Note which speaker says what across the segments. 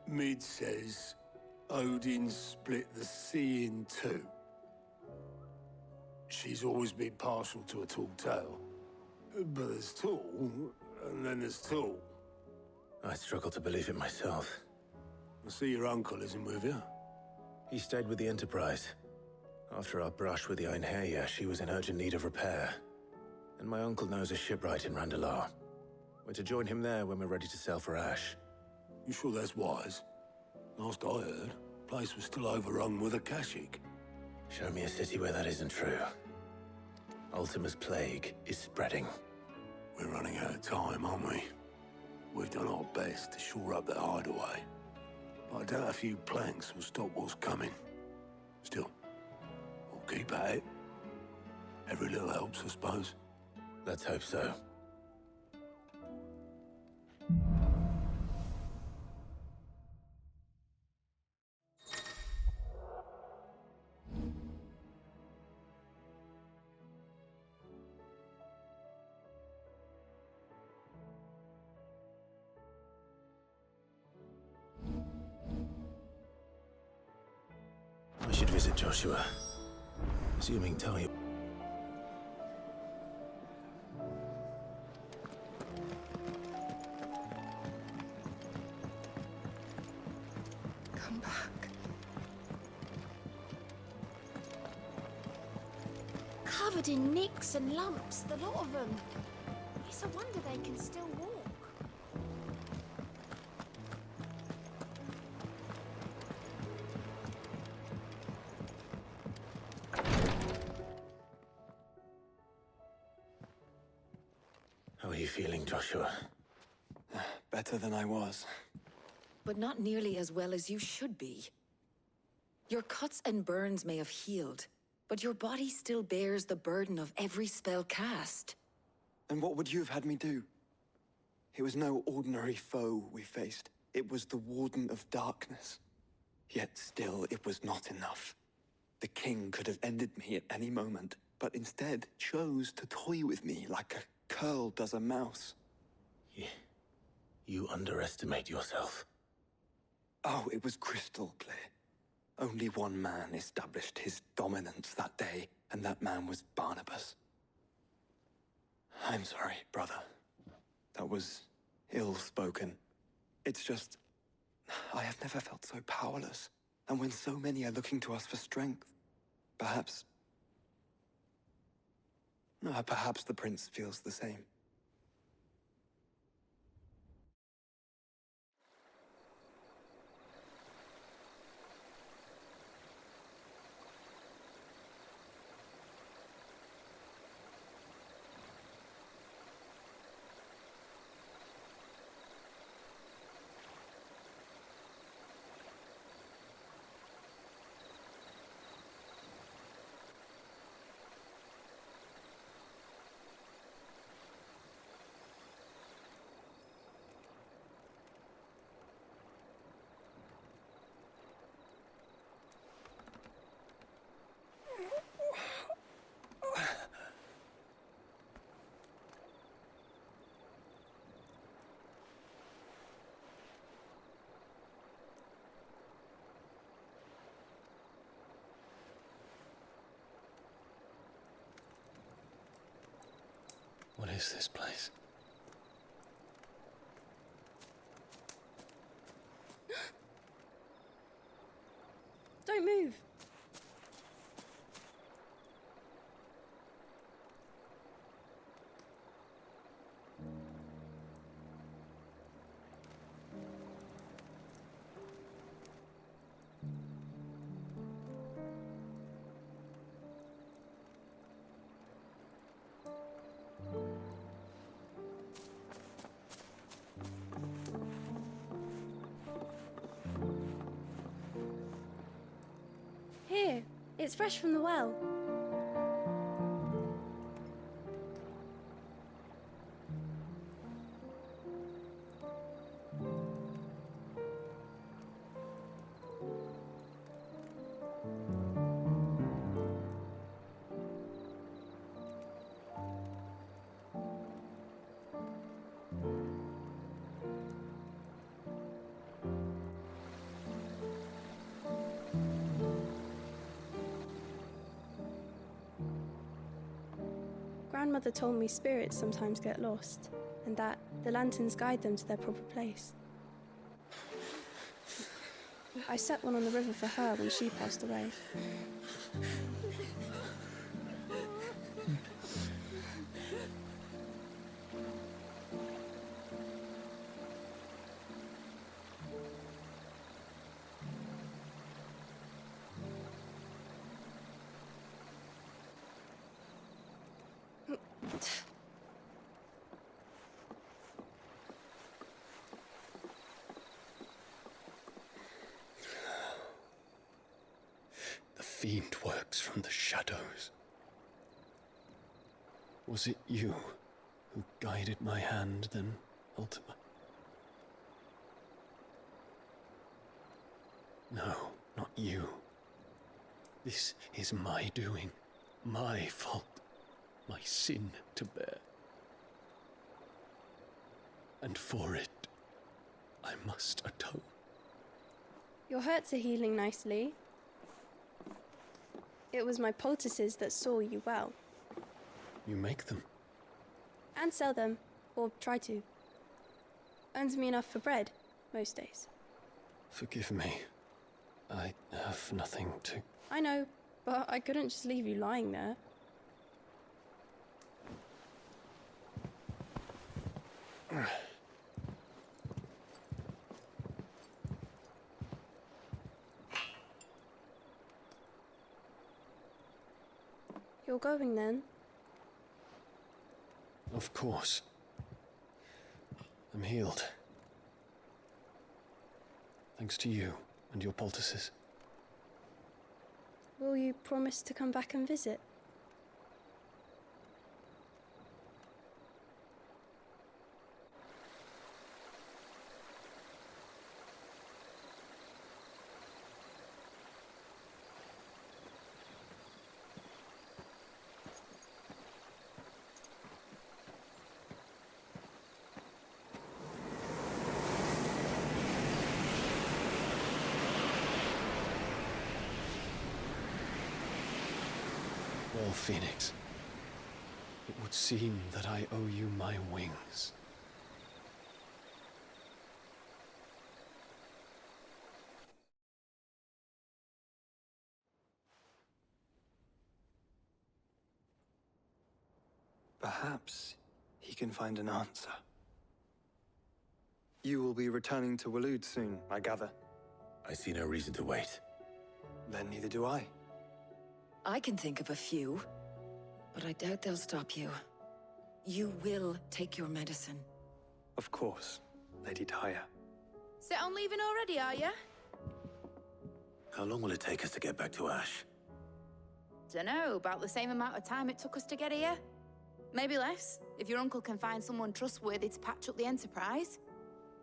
Speaker 1: Mid says Odin split the sea in two. She's always been partial to a tall tale. But there's tall, and then there's tall.
Speaker 2: I struggle to believe it myself.
Speaker 1: I see your uncle isn't with you.
Speaker 2: He stayed with the Enterprise. After our brush with the Einherja, she was in urgent need of repair. And my uncle knows a shipwright in Randalar. We're to join him there when we're ready to sail for Ash.
Speaker 1: You sure that's wise? Last I heard, the place was still overrun with Akashic.
Speaker 2: Show me a city where that isn't true. Ultima's plague is spreading.
Speaker 1: We're running out of time, aren't we? We've done our best to shore up that hideaway. But I doubt a few planks will stop what's coming. Still, we'll keep at it. Every little helps, I suppose.
Speaker 2: Let's hope so. I should visit Joshua. Assuming Talia...
Speaker 3: Come back.
Speaker 4: Covered in nicks and lumps, the lot of them. It's a wonder they can still walk.
Speaker 2: How are you feeling, Joshua?
Speaker 5: Better than I was.
Speaker 3: But not nearly as well as you should be. Your cuts and burns may have healed, but your body still bears the burden of every spell cast.
Speaker 5: And what would you have had me do? It was no ordinary foe we faced. It was the Warden of Darkness. Yet still, it was not enough. The king could have ended me at any moment, but instead chose to toy with me like a curl does a mouse.
Speaker 2: You underestimate yourself.
Speaker 5: Oh, it was crystal clear. Only one man established his dominance that day, and that man was Barnabas. I'm sorry, brother. That was ill-spoken. It's just... I have never felt so powerless. And when so many are looking to us for strength, perhaps... perhaps the prince feels the same.
Speaker 2: What is this place?
Speaker 4: Don't move. Here, it's fresh from the well.
Speaker 6: Grandmother told me spirits sometimes get lost, and that the lanterns guide them to their proper place. I set one on the river for her when she passed away.
Speaker 7: The fiend works from the shadows. Was it you who guided my hand then, Ultima? No, not you. This is my doing, my fault, my sin to bear. And for it, I must atone.
Speaker 6: Your hurts are healing nicely. It was my poultices that saw you well.
Speaker 7: You make them?
Speaker 6: And sell them, or try to. Earns me enough for bread, most days.
Speaker 7: Forgive me. I have nothing to...
Speaker 6: I know, but I couldn't just leave you lying there. You're going then?
Speaker 7: Of course. I'm healed. Thanks to you and your poultices.
Speaker 6: Will you promise to come back and visit?
Speaker 7: Well, Phoenix, it would seem that I owe you my wings.
Speaker 5: Perhaps he can find an answer. You will be returning to Waloed soon, I gather.
Speaker 2: I see no reason to wait.
Speaker 5: Then neither do I.
Speaker 3: I can think of a few, but I doubt they'll stop you. You will take your medicine.
Speaker 5: Of course, Lady Tyre.
Speaker 4: Set on leaving already, are ya?
Speaker 2: How long will it take us to get back to Ash?
Speaker 4: Dunno, about the same amount of time it took us to get here. Maybe less, if your uncle can find someone trustworthy to patch up the Enterprise.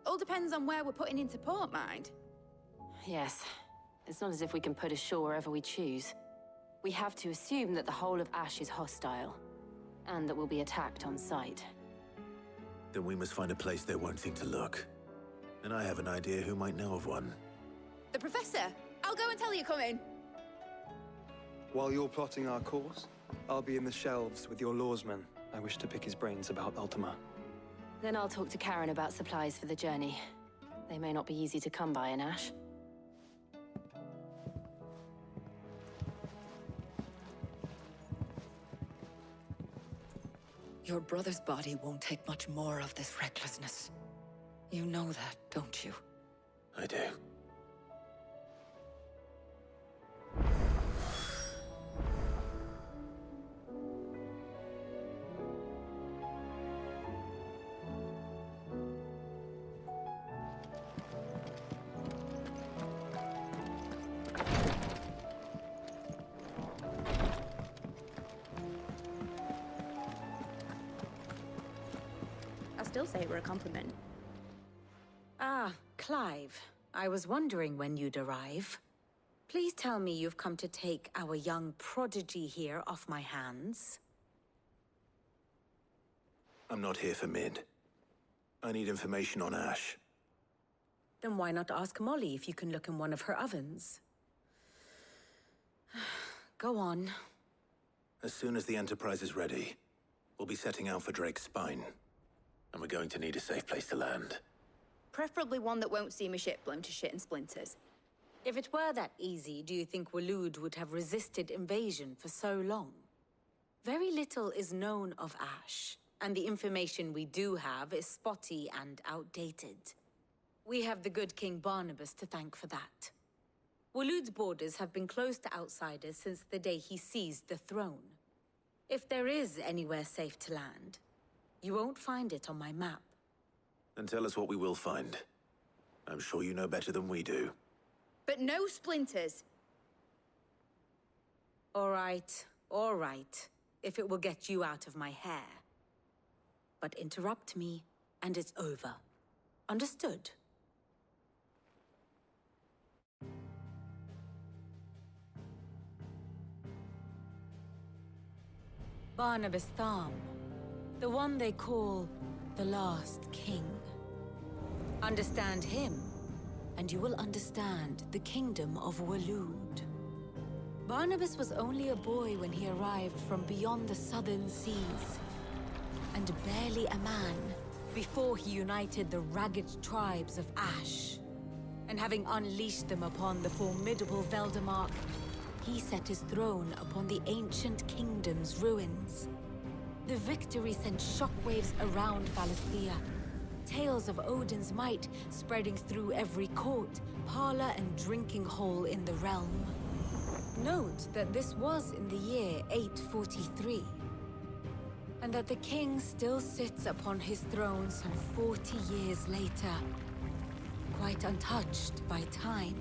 Speaker 4: All depends on where we're putting into port, mind.
Speaker 8: Yes. It's not as if we can put ashore wherever we choose. We have to assume that the whole of Ash is hostile, and that we'll be attacked on sight.
Speaker 2: Then we must find a place they won't think to look. And I have an idea who might know of one.
Speaker 4: The Professor! I'll go and tell you come in.
Speaker 5: While you're plotting our course, I'll be in the shelves with your lawsman. I wish to pick his brains about Ultima.
Speaker 8: Then I'll talk to Karen about supplies for the journey. They may not be easy to come by in Ash.
Speaker 3: Your brother's body won't take much more of this recklessness. You know that, don't you?
Speaker 2: I do.
Speaker 4: Still say it were a compliment.
Speaker 9: Ah, Clive. I was wondering when you'd arrive. Please tell me you've come to take our young prodigy here off my hands.
Speaker 2: I'm not here for Mid. I need information on Ash.
Speaker 9: Then why not ask Molly if you can look in one of her ovens? Go on.
Speaker 2: As soon as the Enterprise is ready, We'll be setting out for Drake's Spine, and we're going to need a safe place to land.
Speaker 4: Preferably one that won't see my ship blown to shit and splinters.
Speaker 9: If it were that easy, do you think Waloed would have resisted invasion for so long? Very little is known of Ash, and the information we do have is spotty and outdated. We have the good King Barnabas to thank for that. Waloed's borders have been closed to outsiders since the day he seized the throne. If there is anywhere safe to land, you won't find it on my map.
Speaker 2: Then tell us what we will find. I'm sure you know better than we do.
Speaker 4: But no splinters.
Speaker 9: All right, if it will get you out of my hair. But interrupt me, and it's over. Understood? Barnabas Tharm, the one they call the Last King. Understand him, and you will understand the kingdom of Waloed. Barnabas was only a boy when he arrived from beyond the southern seas, and barely a man before he united the ragged tribes of Ash. And having unleashed them upon the formidable Veldamark, he set his throne upon the ancient kingdom's ruins. The victory sent shockwaves around Valisthea, tales of Odin's might spreading through every court, parlor, and drinking hole in the realm. Note that this was in the year 843, and that the king still sits upon his throne some 40 years later, quite untouched by time.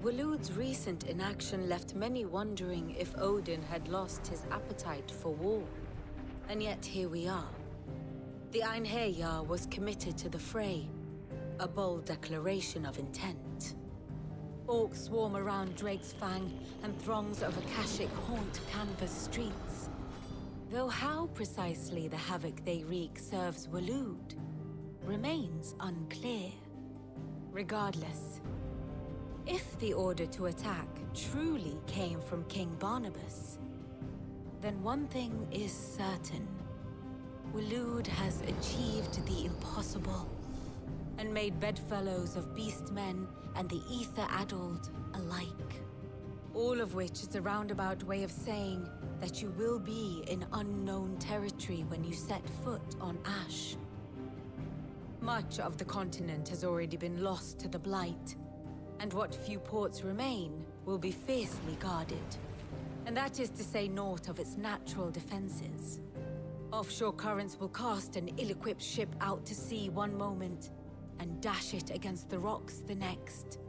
Speaker 9: Waloed's recent inaction left many wondering if Odin had lost his appetite for war. And yet here we are. The Einherjar was committed to the fray, a bold declaration of intent. Orcs swarm around Drake's Fang, and throngs of Akashic haunt Canvas streets. Though how precisely the havoc they wreak serves Waloed remains unclear. Regardless, if the order to attack truly came from King Barnabas, then one thing is certain. Waloed has achieved the impossible, and made bedfellows of beastmen and the ether-addled alike. All of which is a roundabout way of saying that you will be in unknown territory when you set foot on Ash. Much of the continent has already been lost to the Blight, and what few ports remain will be fiercely guarded. And that is to say naught of its natural defenses. Offshore currents will cast an ill-equipped ship out to sea one moment, and dash it against the rocks the next.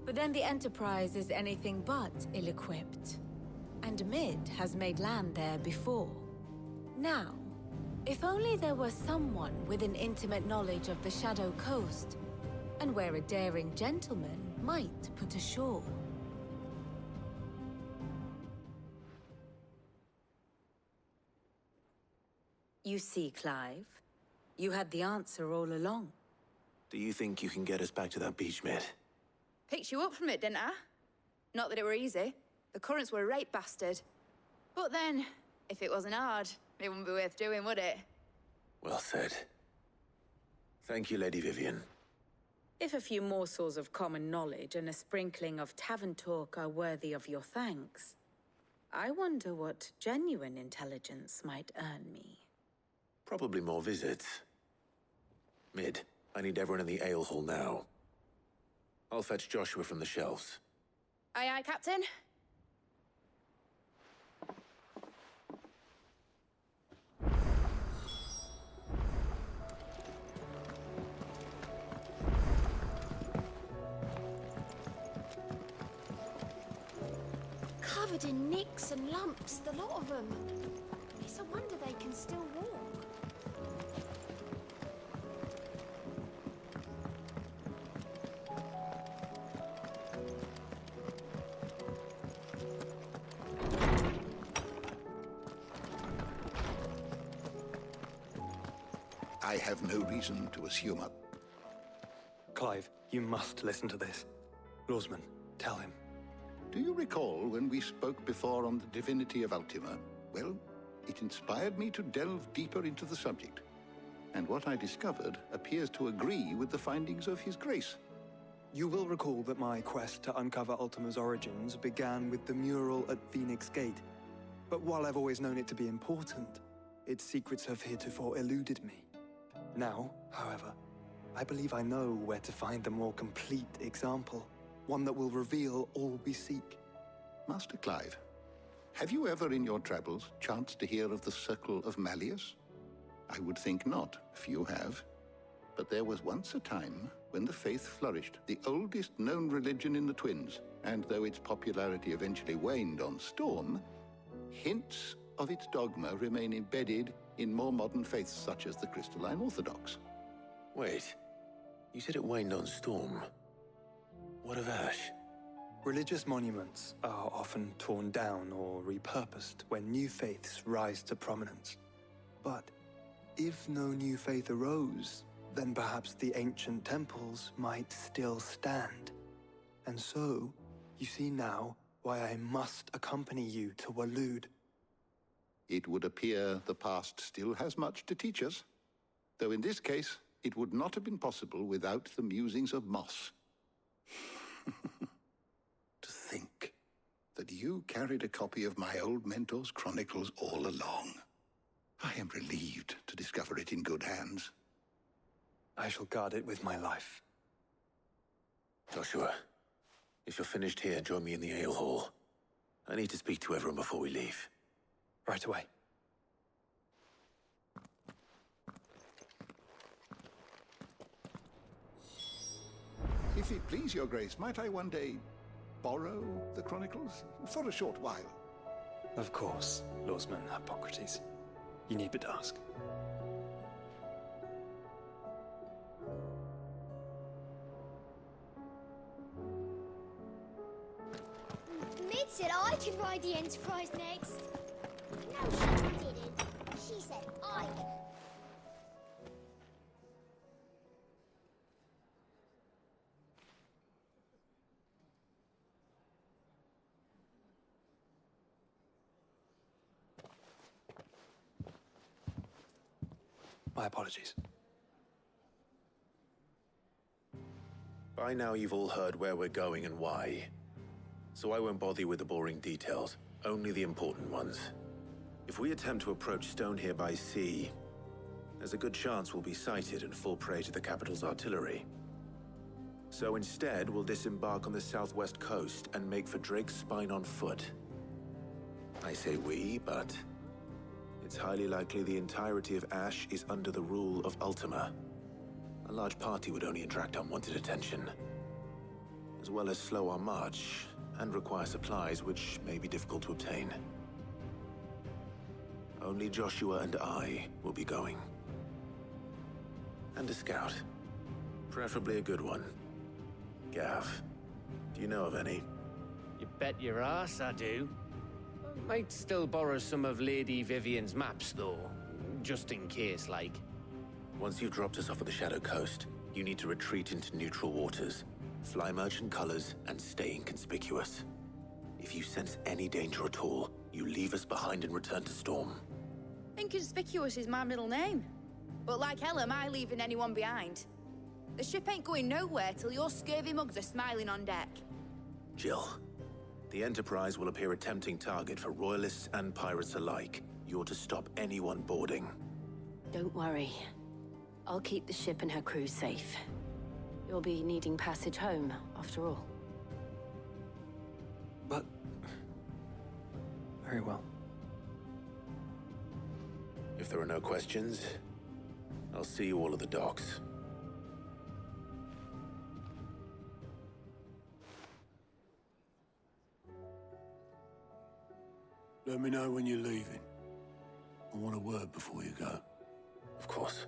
Speaker 9: But then the Enterprise is anything but ill-equipped, and Mid has made land there before. Now, if only there were someone with an intimate knowledge of the Shadow Coast, and where a daring gentleman might put ashore. You see, Clive, you had the answer all along.
Speaker 2: Do you think you can get us back to that beach, Mid?
Speaker 4: Picked you up from it, didn't I? Not that it were easy. The currents were a right bastard. But then, if it wasn't hard, it wouldn't be worth doing, would it?
Speaker 2: Well said. Thank you, Lady Vivian.
Speaker 9: If a few morsels of common knowledge and a sprinkling of tavern talk are worthy of your thanks, I wonder what genuine intelligence might earn me.
Speaker 2: Probably more visits. Mid, I need everyone in the ale hall now. I'll fetch Joshua from the shelves.
Speaker 4: Aye, aye, Captain.
Speaker 10: Covered in nicks and lumps, the lot of them. It's a wonder they can still walk.
Speaker 11: I have no reason to assume a...
Speaker 5: Clive, you must listen to this. Lawsman, tell him.
Speaker 11: Do you recall when we spoke before on the divinity of Ultima? Well, It inspired me to delve deeper into the subject, and what I discovered appears to agree with the findings of His Grace.
Speaker 5: You will recall that my quest to uncover Ultima's origins began with the mural at Phoenix Gate. But while I've always known it to be important, its secrets have heretofore eluded me. Now, however, I believe I know where to find the more complete example, one that will reveal all we seek.
Speaker 11: Master Clive, have you ever in your travels chanced to hear of the Circle of Malleus? I would think not, few have. But there was once a time when the faith flourished, the oldest known religion in the Twins, and though its popularity eventually waned on Storm, hints of its dogma remain embedded in more modern faiths such as the Crystalline Orthodox.
Speaker 2: Wait, you said it waned on Storm. What of Ash?
Speaker 5: Religious monuments are often torn down or repurposed when new faiths rise to prominence. But if no new faith arose, then perhaps the ancient temples might still stand. And so, you see now why I must accompany you to Waloed.
Speaker 11: It would appear the past still has much to teach us, though in this case, it would not have been possible without the musings of Moss. To think that you carried a copy of my old mentor's chronicles all along. I am relieved to discover it in good hands.
Speaker 5: I shall guard it with my life.
Speaker 2: Joshua, if you're finished here, join me in the ale hall. I need to speak to everyone before we leave.
Speaker 5: Right away.
Speaker 11: If it please your grace, might I one day borrow the chronicles? For a short while.
Speaker 5: Of course, Lordsman Hippocrates. You need but ask.
Speaker 10: Mid said I could ride the Enterprise next. No, she didn't. She said I could.
Speaker 5: My apologies.
Speaker 2: By now you've all heard where we're going and why. So I won't bother you with the boring details, only the important ones. If we attempt to approach Stone here by sea, there's a good chance we'll be sighted and fall prey to the capital's artillery. So instead, we'll disembark on the southwest coast and make for Drake's Spine on foot. I say we, but it's highly likely the entirety of Ash is under the rule of Ultima. A large party would only attract unwanted attention, as well as slow our march and require supplies which may be difficult to obtain. Only Joshua and I will be going. And a scout. Preferably a good one. Gav, do you know of any?
Speaker 12: You bet your ass I do. Might still borrow some of Lady Vivian's maps, though. Just in case, like.
Speaker 2: Once you've dropped us off at the Shadow Coast, you need to retreat into neutral waters, fly merchant colors, and stay inconspicuous. If you sense any danger at all, you leave us behind and return to Storm.
Speaker 4: Inconspicuous is my middle name. But like hell am I leaving anyone behind. The ship ain't going nowhere till your scurvy mugs are smiling on deck.
Speaker 2: Jill, the Enterprise will appear a tempting target for Royalists and pirates alike. You're to stop anyone boarding.
Speaker 8: Don't worry. I'll keep the ship and her crew safe. You'll be needing passage home, after all.
Speaker 5: But... very well.
Speaker 2: If there are no questions, I'll see you all at the docks.
Speaker 1: Let me know when you're leaving. I want a word before you go.
Speaker 2: Of course.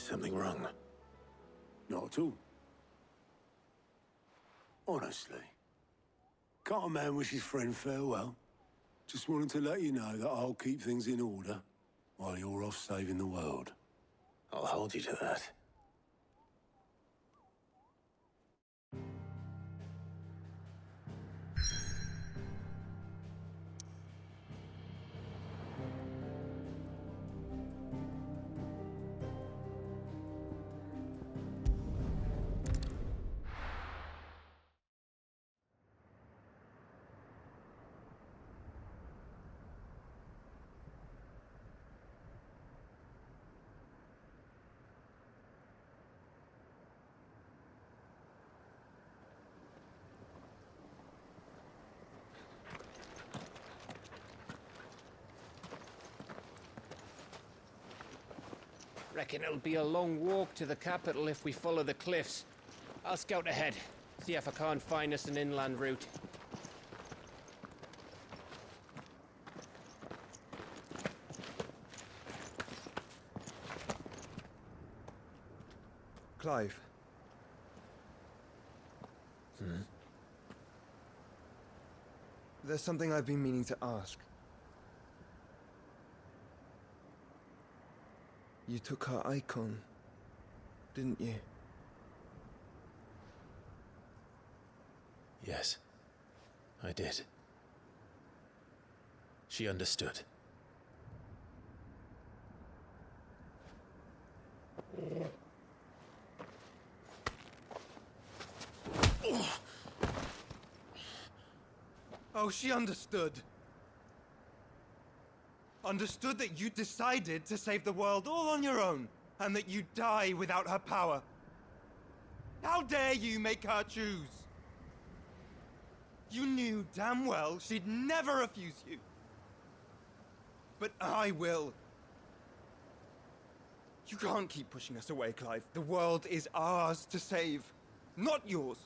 Speaker 2: Is something wrong?
Speaker 1: Not at all. Honestly. Can't a man wish his friend farewell? Just wanted to let you know that I'll keep things in order while you're off saving the world.
Speaker 2: I'll hold you to that.
Speaker 12: Reckon it'll be a long walk to the capital if we follow the cliffs. I'll scout ahead, see if I can't find us an inland route.
Speaker 5: Clive. There's something I've been meaning to ask. You took her Eikon, didn't you?
Speaker 2: Yes, I did. She understood.
Speaker 13: Oh, she understood. Understood that you decided to save the world all on your own, and that you'd die without her power. How dare you make her choose? You knew damn well she'd never refuse you. But I will. You can't keep pushing us away, Clive. The world is ours to save, not yours.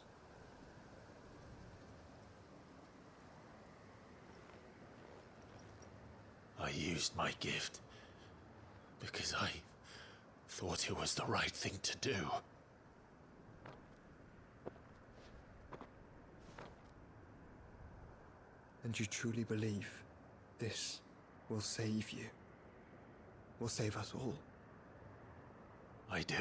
Speaker 2: I used my gift because I thought it was the right thing to do.
Speaker 5: And you truly believe this will save you? Will save us all?
Speaker 2: I do.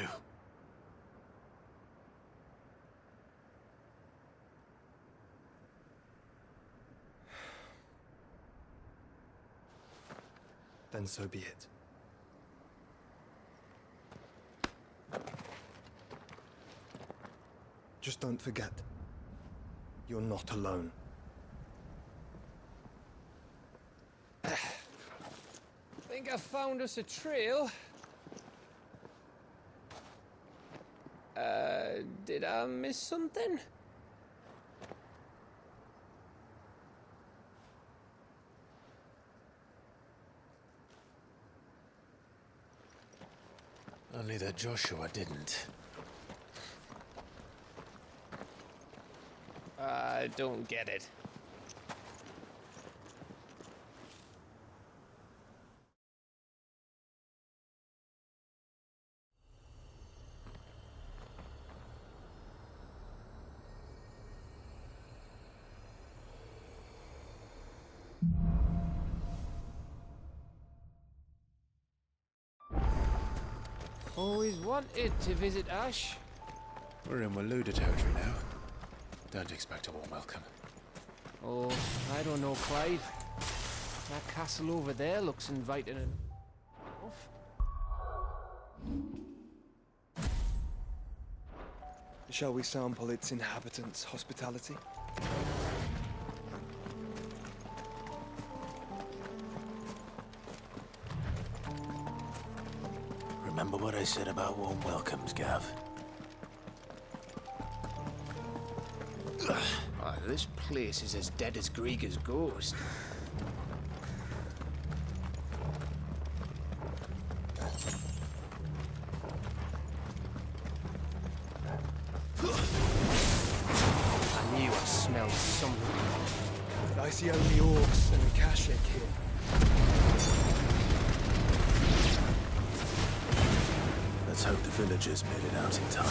Speaker 5: Then so be it. Just don't forget, you're not alone.
Speaker 12: Think I found us a trail. Did I miss something?
Speaker 2: Only that Joshua didn't.
Speaker 12: I don't get it. Always wanted to visit Ash.
Speaker 2: We're in Waluda territory now. Don't expect a warm welcome.
Speaker 12: Oh, I don't know, Clive. That castle over there looks inviting enough.
Speaker 5: Shall we sample its inhabitants' hospitality?
Speaker 2: Remember what I said about warm welcomes, Gav?
Speaker 12: Oh, this place is as dead as Grieger's ghost. I knew I smelled something.
Speaker 5: But I see only orcs and Akashic here.
Speaker 2: Let's hope the villagers made it out in time.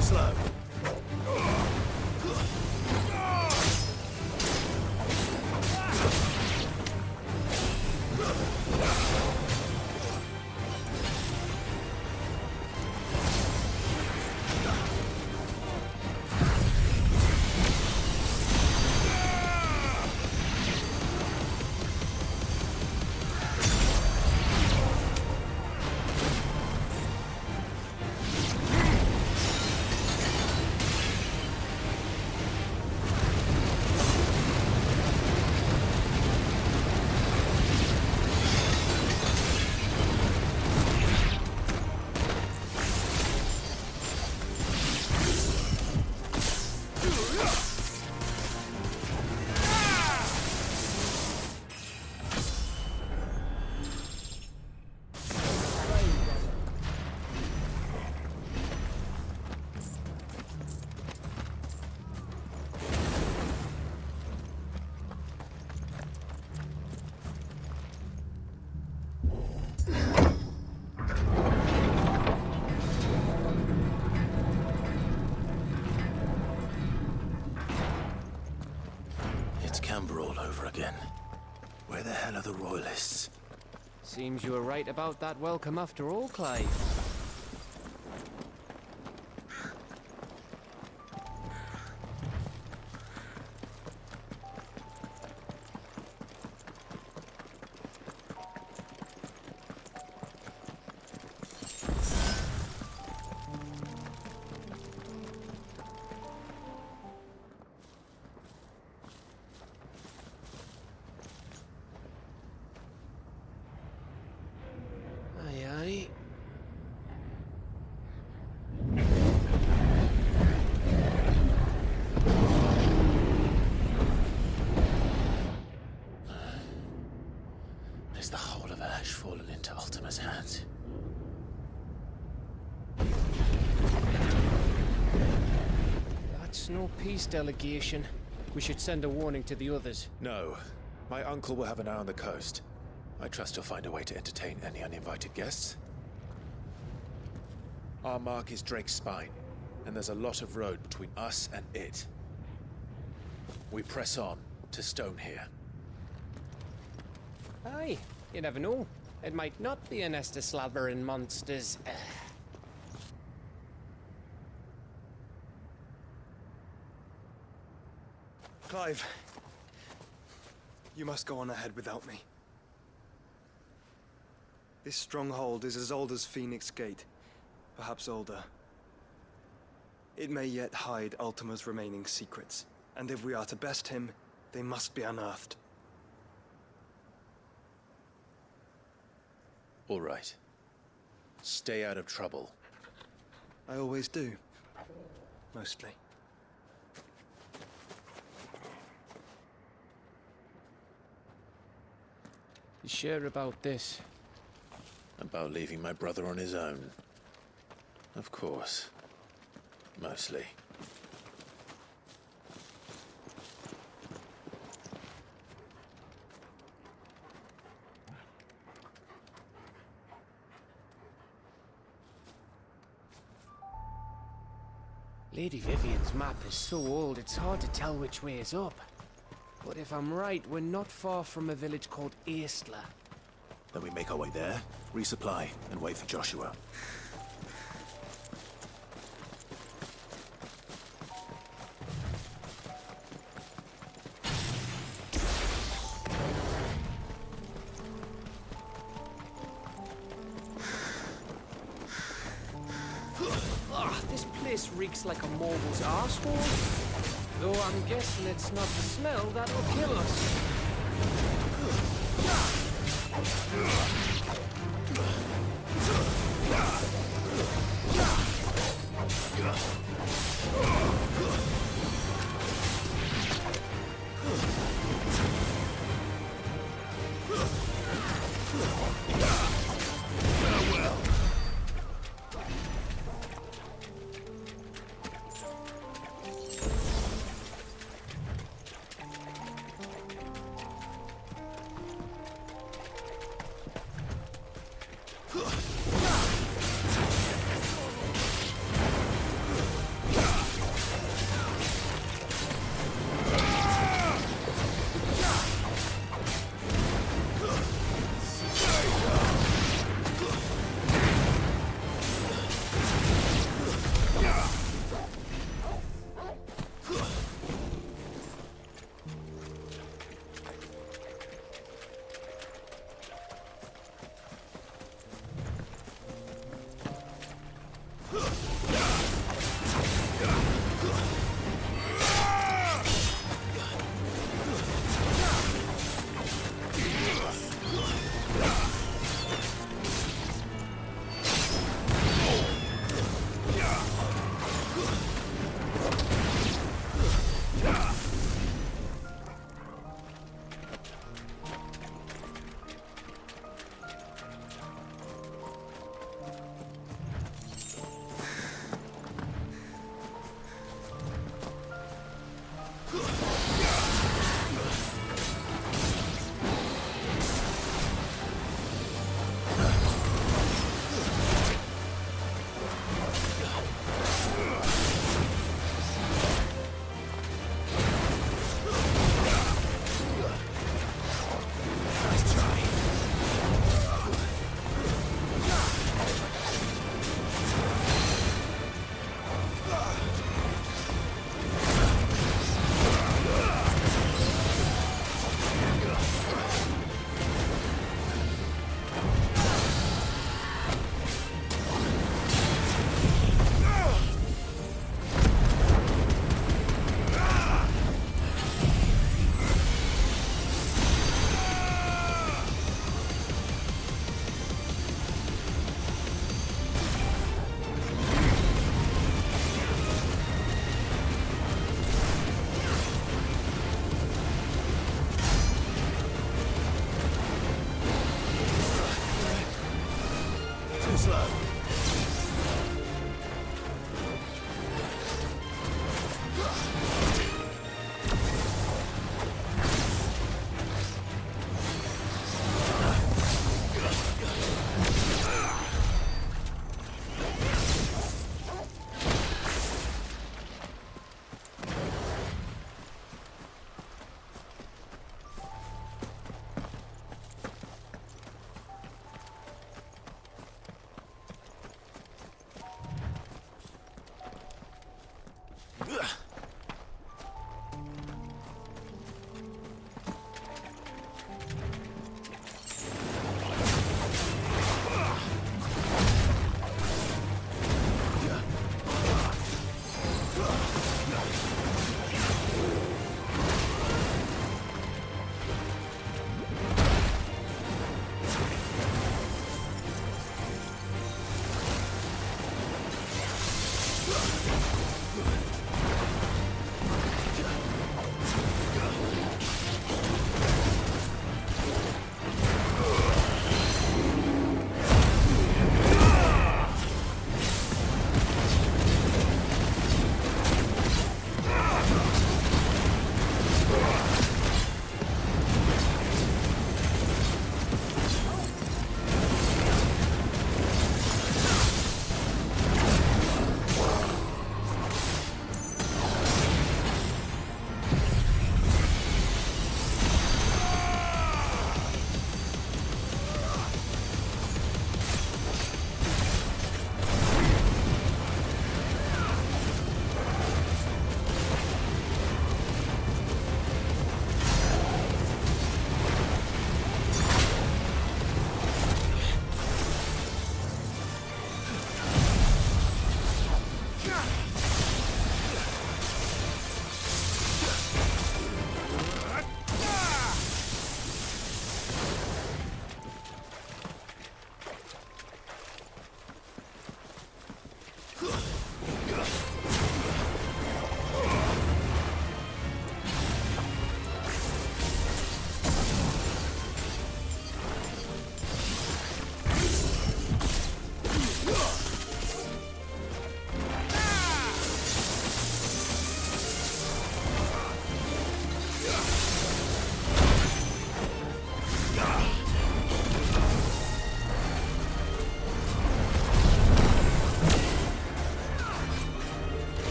Speaker 2: Slow. All over again. Where the hell are the royalists?
Speaker 12: Seems you were right about that welcome after all, Clive.
Speaker 2: Is the whole of Ash fallen into Ultima's hands?
Speaker 12: That's no peace delegation. We should send a warning to the others.
Speaker 2: No. My uncle will have an eye on the coast. I trust he'll find a way to entertain any uninvited guests. Our mark is Drake's Spine, and there's a lot of road between us and it. We press on, to stone here.
Speaker 12: Aye, you never know. It might not be a nest of slavering monsters.
Speaker 13: Clive, you must go on ahead without me. This stronghold is as old as Phoenix Gate, perhaps older. It may yet hide Ultima's remaining secrets, and if we are to best him, they must be unearthed.
Speaker 2: All right. Stay out of trouble.
Speaker 13: I always do. Mostly.
Speaker 12: You sure about this?
Speaker 2: About leaving my brother on his own? Of course. Mostly.
Speaker 12: Lady Vivian's map is so old, it's hard to tell which way is up. But if I'm right, we're not far from a village called Aistla.
Speaker 2: Then we make our way there, resupply, and wait for Joshua.
Speaker 12: This place reeks like a morble's arsehole. Though I'm guessing it's not the smell that'll kill us.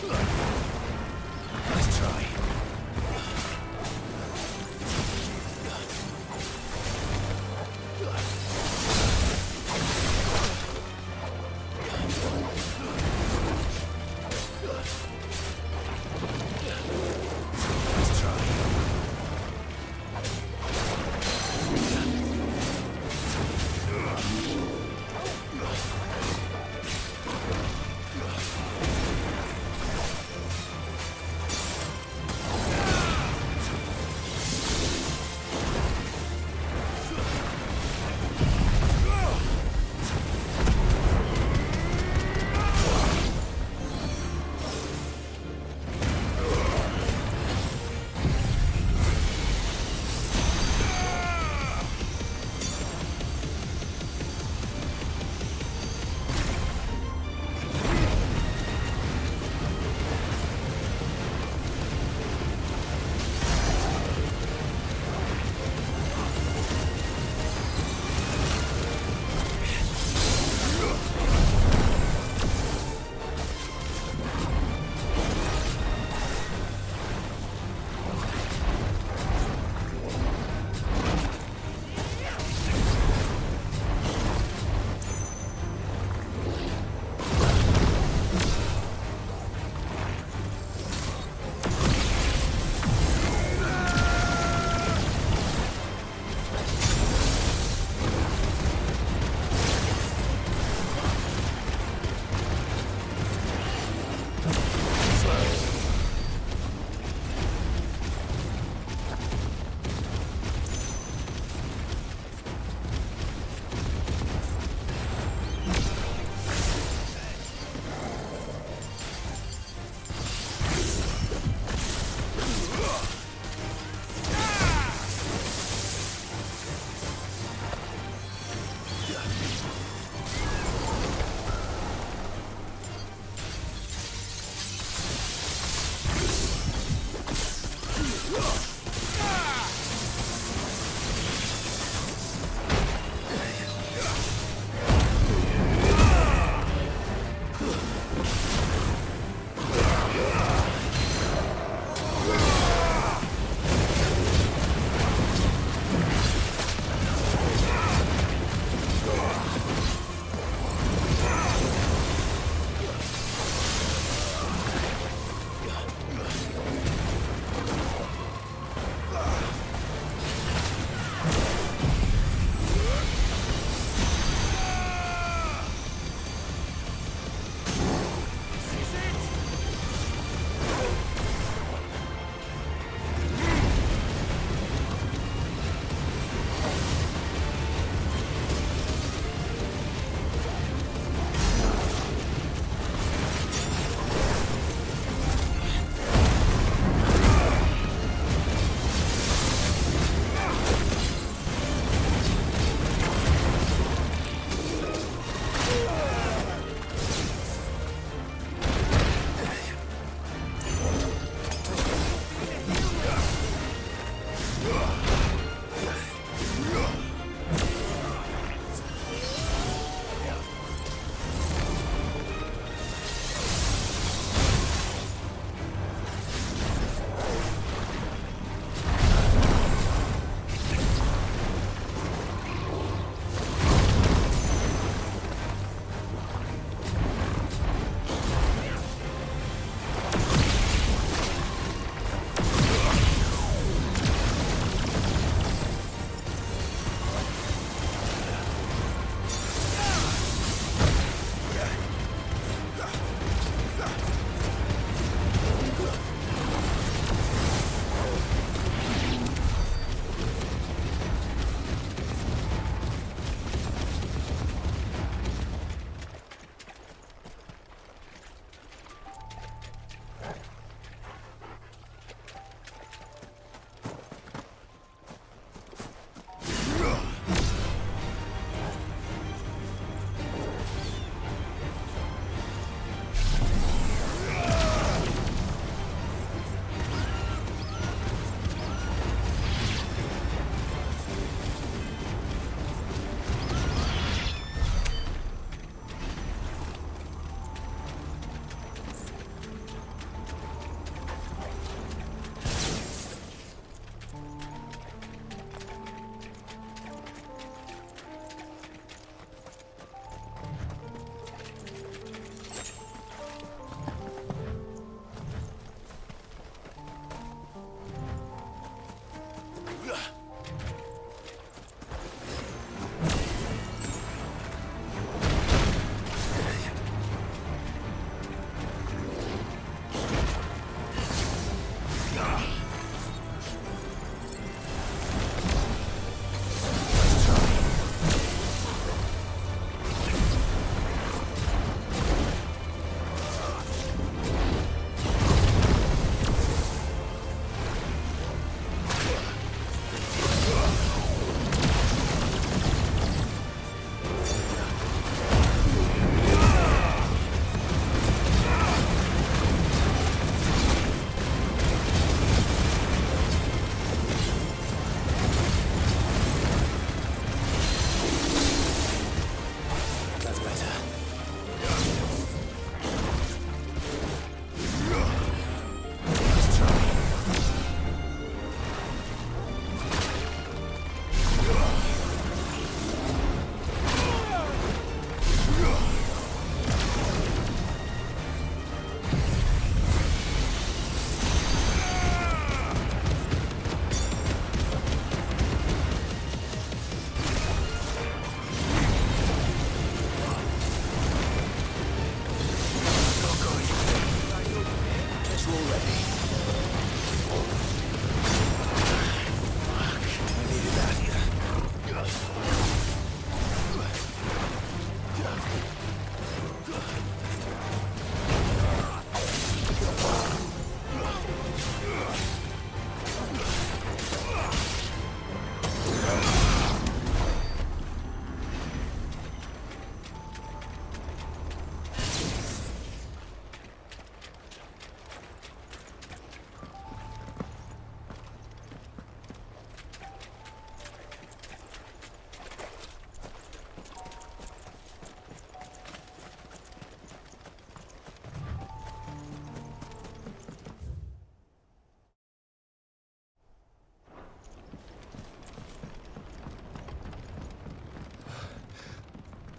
Speaker 2: Let's try.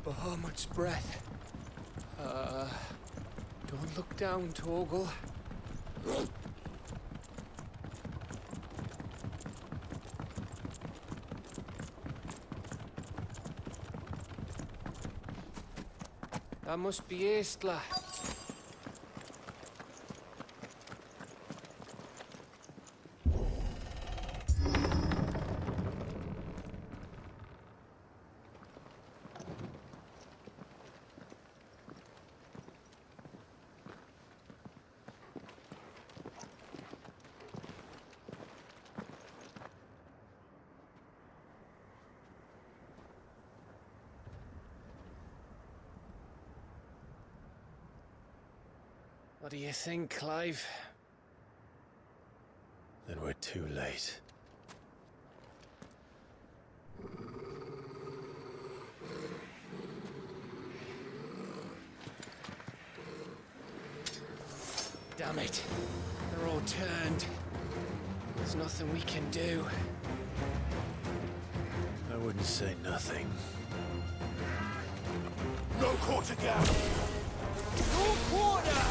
Speaker 12: Bahamut's breath. Don't look down, Torgal. That must be Aistla. What do you think, Clive?
Speaker 2: Then we're too late.
Speaker 12: Damn it. They're all turned. There's nothing we can do.
Speaker 2: I wouldn't say nothing.
Speaker 1: No quarter gap!
Speaker 12: No quarter!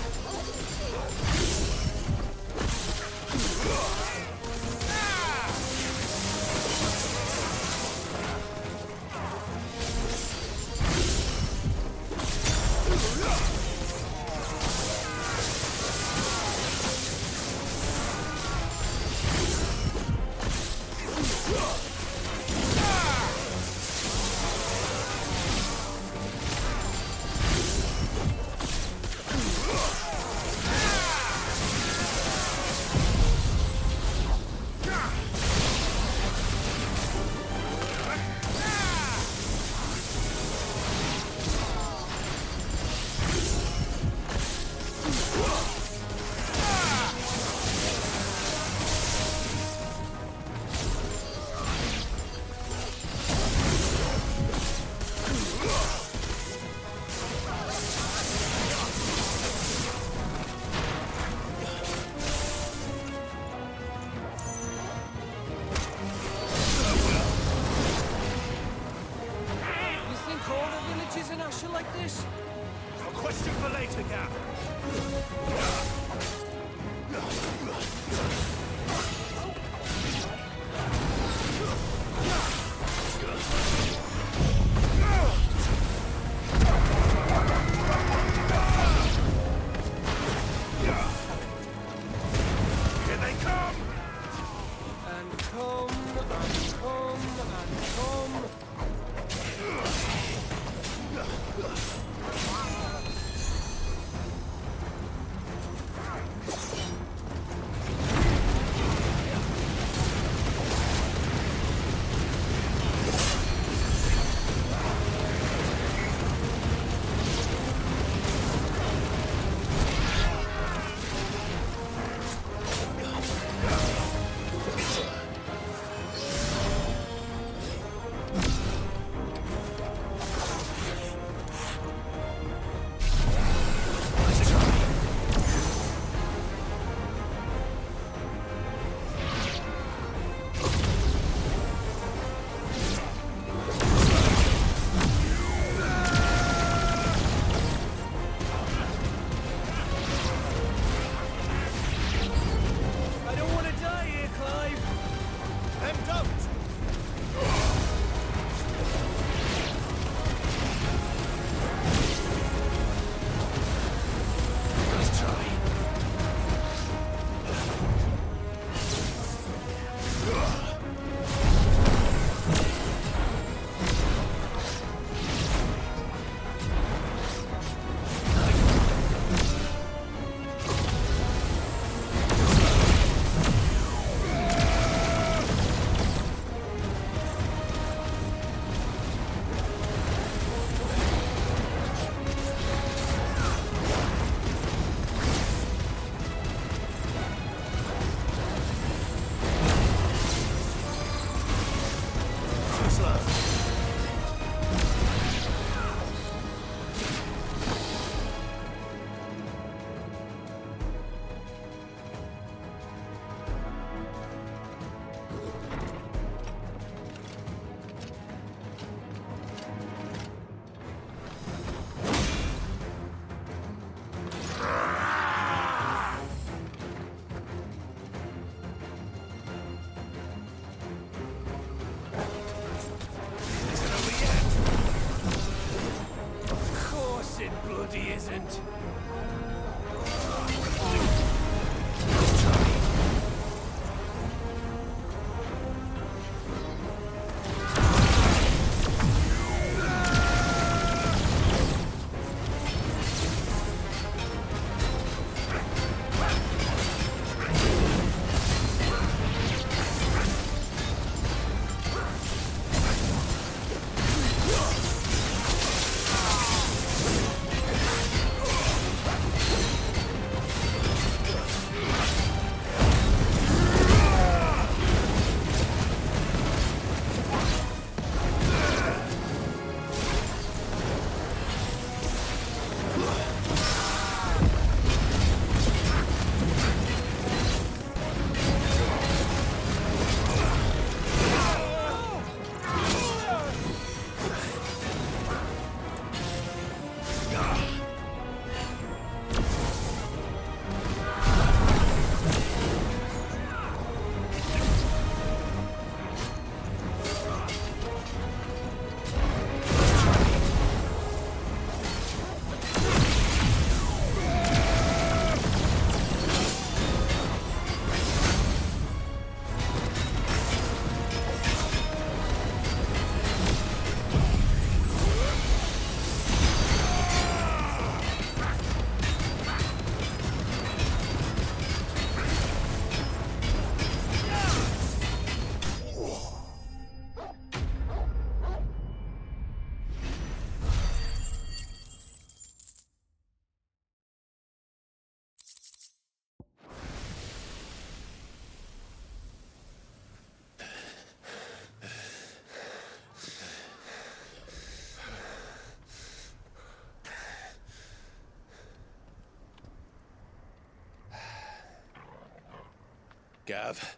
Speaker 2: Gav?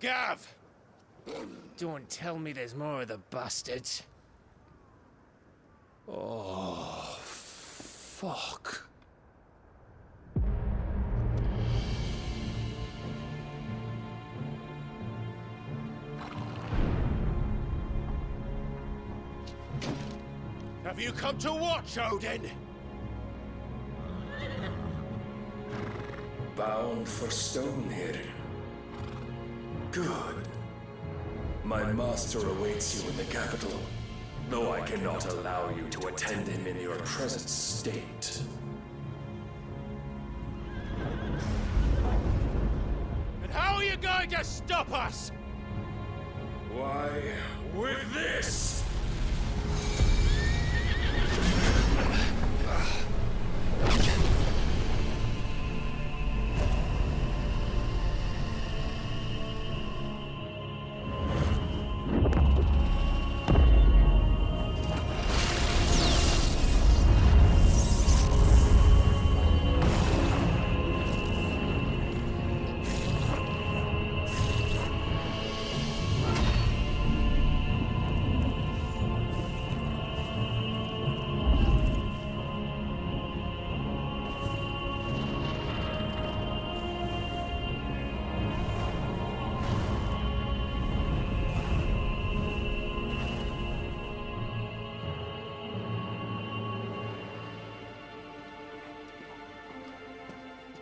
Speaker 12: Gav! Don't tell me there's more of the bastards.
Speaker 7: Oh, fuck.
Speaker 1: Have you come to watch, Odin?
Speaker 14: Bound for Stonehill. Good. My master awaits you in the capital, though I cannot allow you to attend him in your present state.
Speaker 1: And how are you going to stop us?
Speaker 14: Why, with this!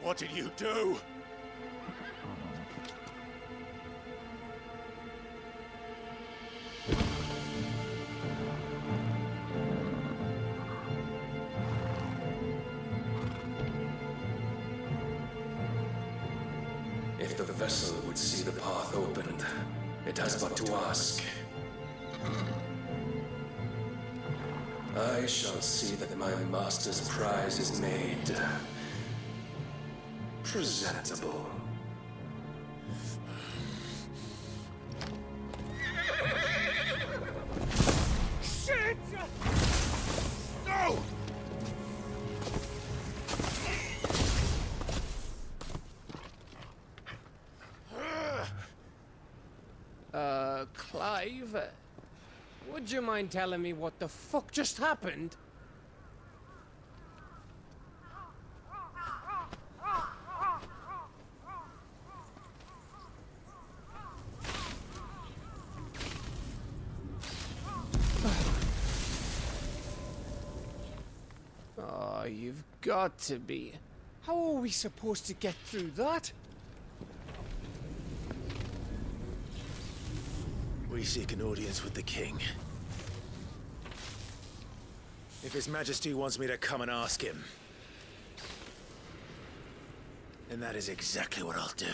Speaker 1: What did you do?
Speaker 14: If the vessel would see the path opened, it has but to ask. I shall see that my master's prize is made presentable.
Speaker 1: Shit! No!
Speaker 12: Clive? Would you mind telling me what the fuck just happened? Oh, you've got to be. How are we supposed to get through that?
Speaker 2: We seek an audience with the king. If His Majesty wants me to come and ask him, then that is exactly what I'll do.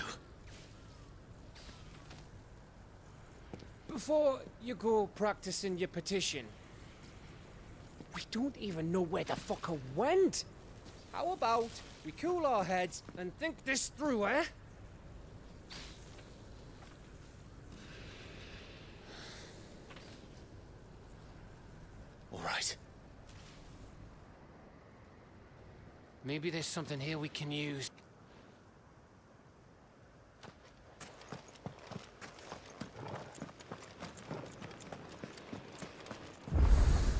Speaker 12: Before you go practicing your petition, we don't even know where the fucker went. How about we cool our heads and think this through, eh?
Speaker 2: All right.
Speaker 12: Maybe there's something here we can use.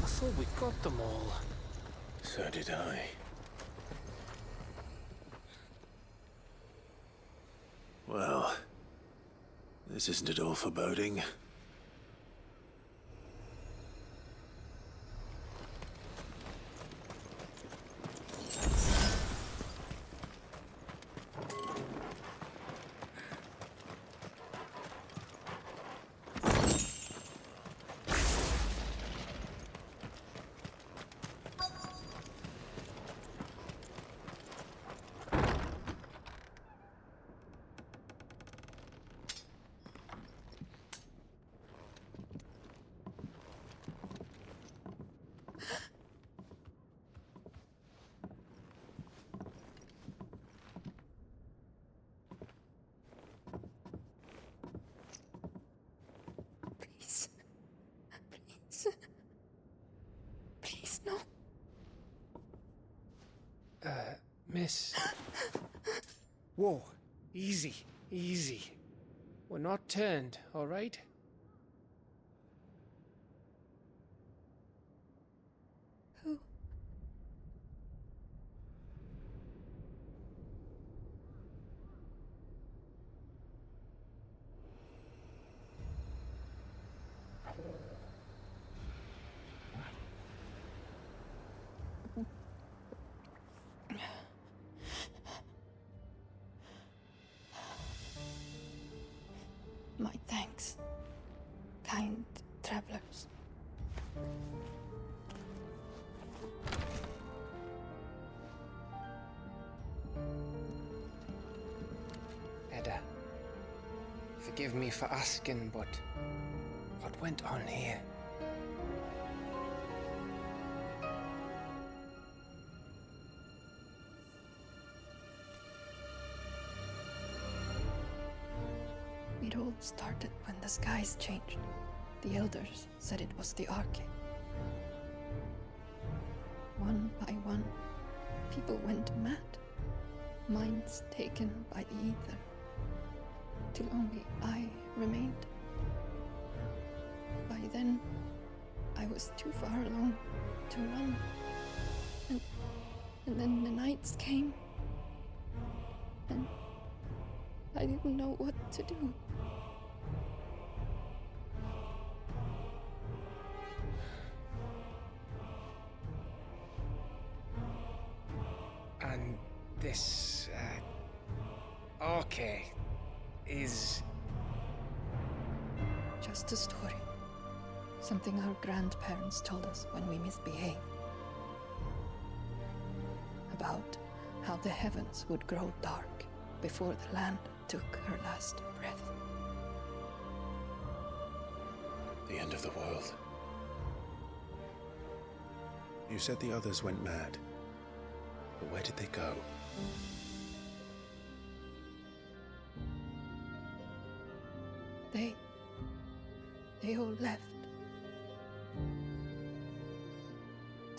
Speaker 12: I thought we got them all.
Speaker 2: So did I. Well, this isn't at all foreboding.
Speaker 3: Please, no.
Speaker 12: Miss. Whoa, easy. Easy. We're not turned, all right?
Speaker 6: Who? My thanks, kind travelers.
Speaker 12: Edda, forgive me for asking, but what went on here?
Speaker 6: It all started when the skies changed. The elders said it was the Arcade. One by one, people went mad. Minds taken by the ether. Till only I remained. By then, I was too far along to run. And then the nights came. And I didn't know what to do.
Speaker 12: And this, Arcade is...
Speaker 6: Just a story. Something our grandparents told us when we misbehaved. About how the heavens would grow dark before the land took her last breath.
Speaker 2: The end of the world. You said the others went mad. But where did they go?
Speaker 6: They all left.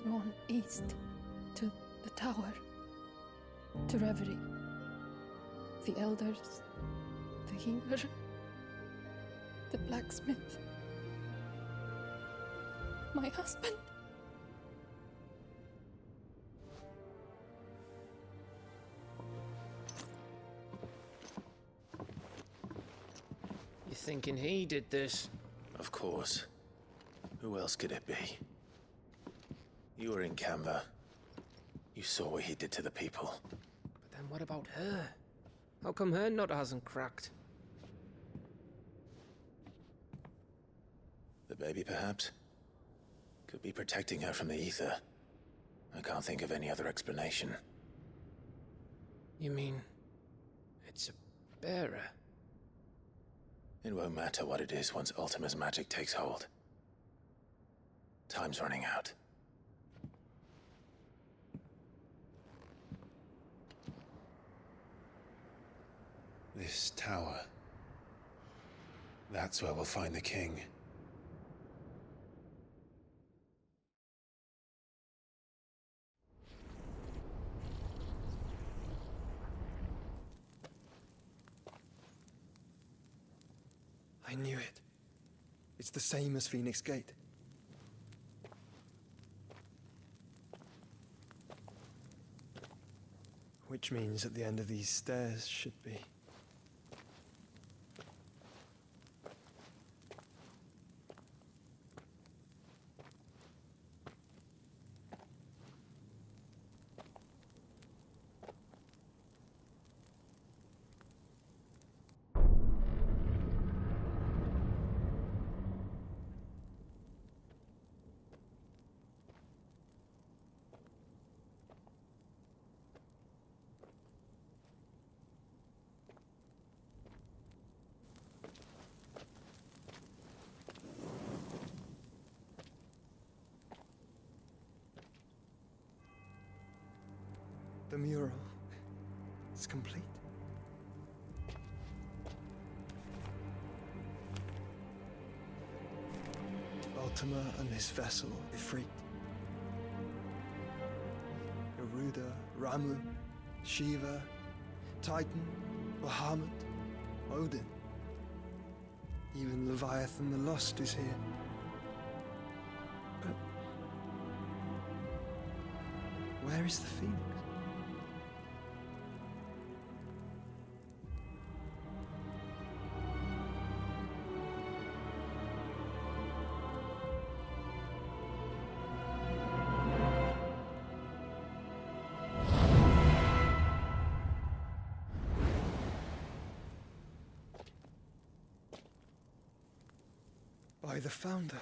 Speaker 6: Drawn east to the tower, to Reverie. The elders, the healer, the blacksmith, my husband.
Speaker 12: You thinking he did this?
Speaker 2: Of course. Who else could it be? You were in Canberra. You saw what he did to the people.
Speaker 12: But then what about her? How come her nut hasn't cracked?
Speaker 2: The baby, perhaps? Could be protecting her from the ether. I can't think of any other explanation.
Speaker 12: You mean... it's a bearer?
Speaker 2: It won't matter what it is once Ultima's magic takes hold. Time's running out. This tower. That's where we'll find the king.
Speaker 13: I knew it. It's the same as Phoenix Gate. Which means at the end of these stairs should be... The mural is complete. Ultima and his vessel, Ifrit. Garuda, Ramun, Shiva, Titan, Bahamut, Odin. Even Leviathan the Lost is here. But where is the Phoenix? By the Founder.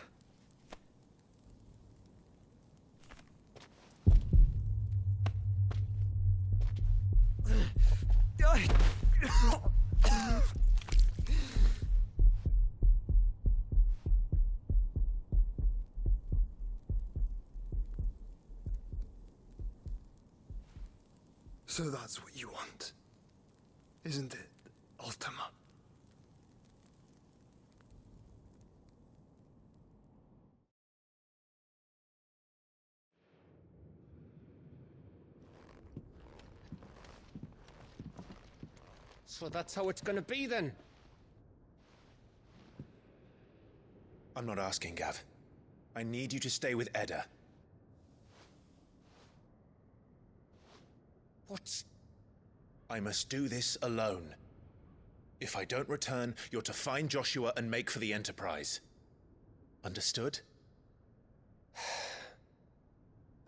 Speaker 13: So that's what you want, isn't it, Ultima?
Speaker 12: So that's how it's gonna be then?
Speaker 2: I'm not asking, Gav. I need you to stay with Edda.
Speaker 12: What?
Speaker 2: I must do this alone. If I don't return, you're to find Joshua and make for the Enterprise. Understood?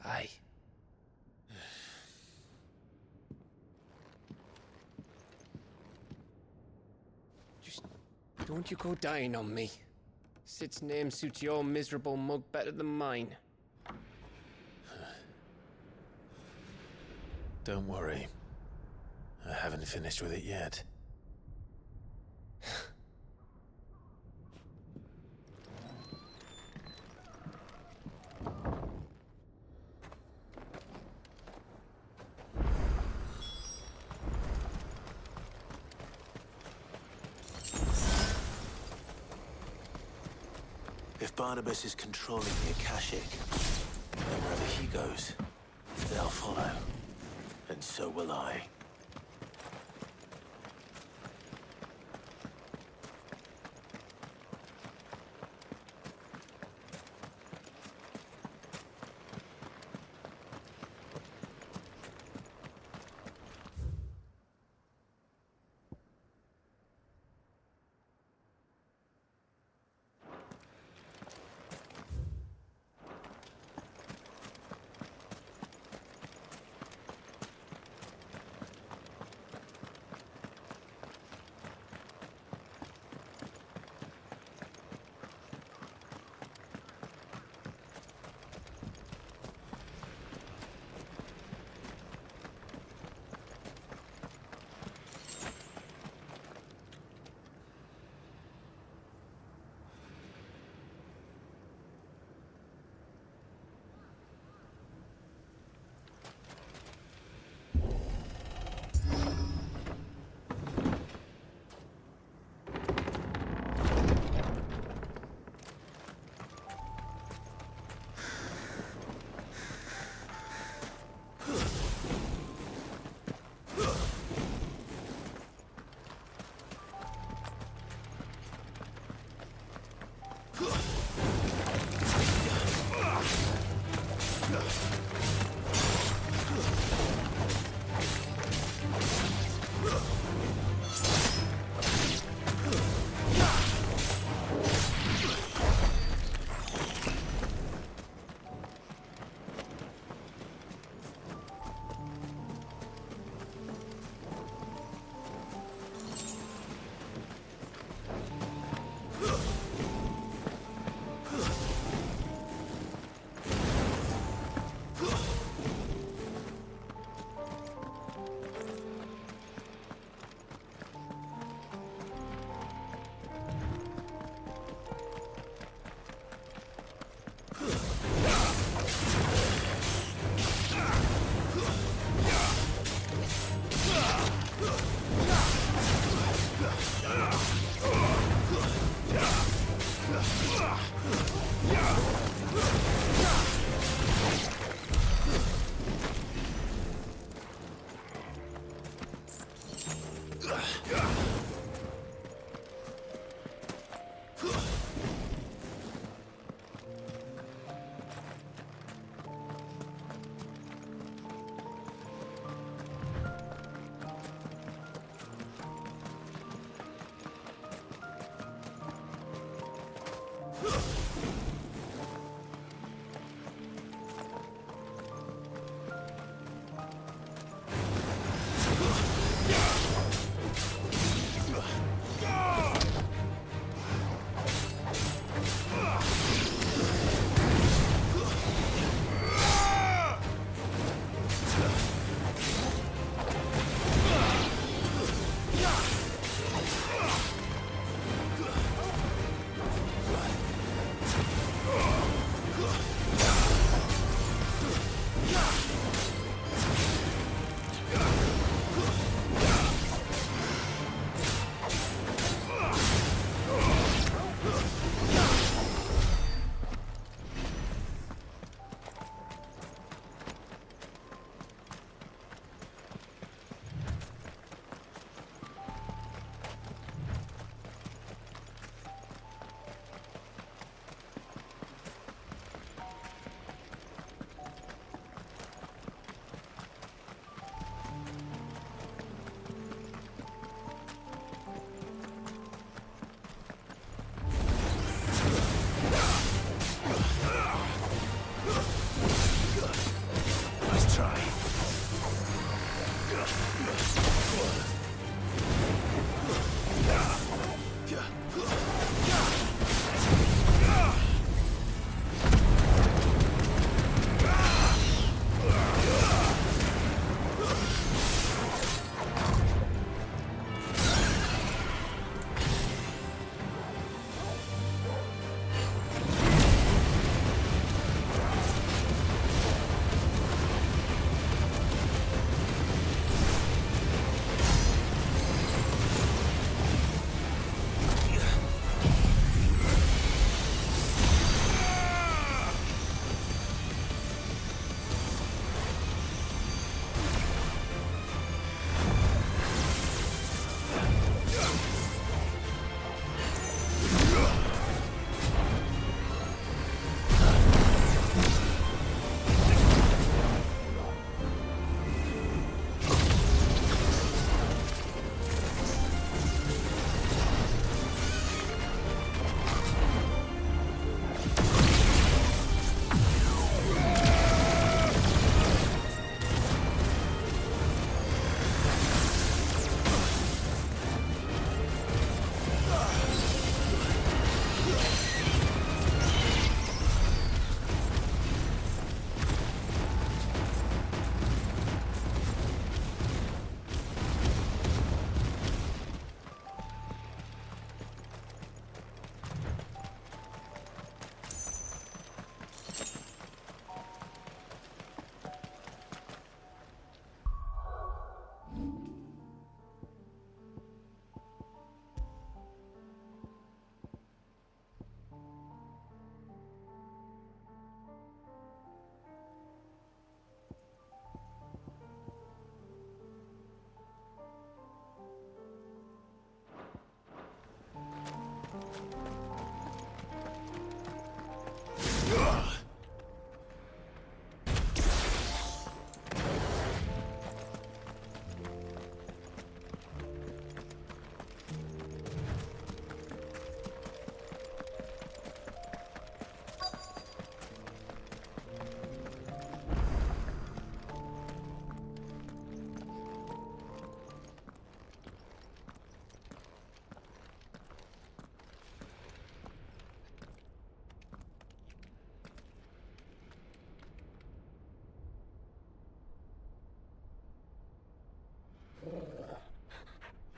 Speaker 12: Aye. Just don't you go dying on me. Sid's name suits your miserable mug better than mine.
Speaker 2: Don't worry. I haven't finished with it yet. If Barnabas is controlling the Akashic, then wherever he goes, they'll follow. And so will I.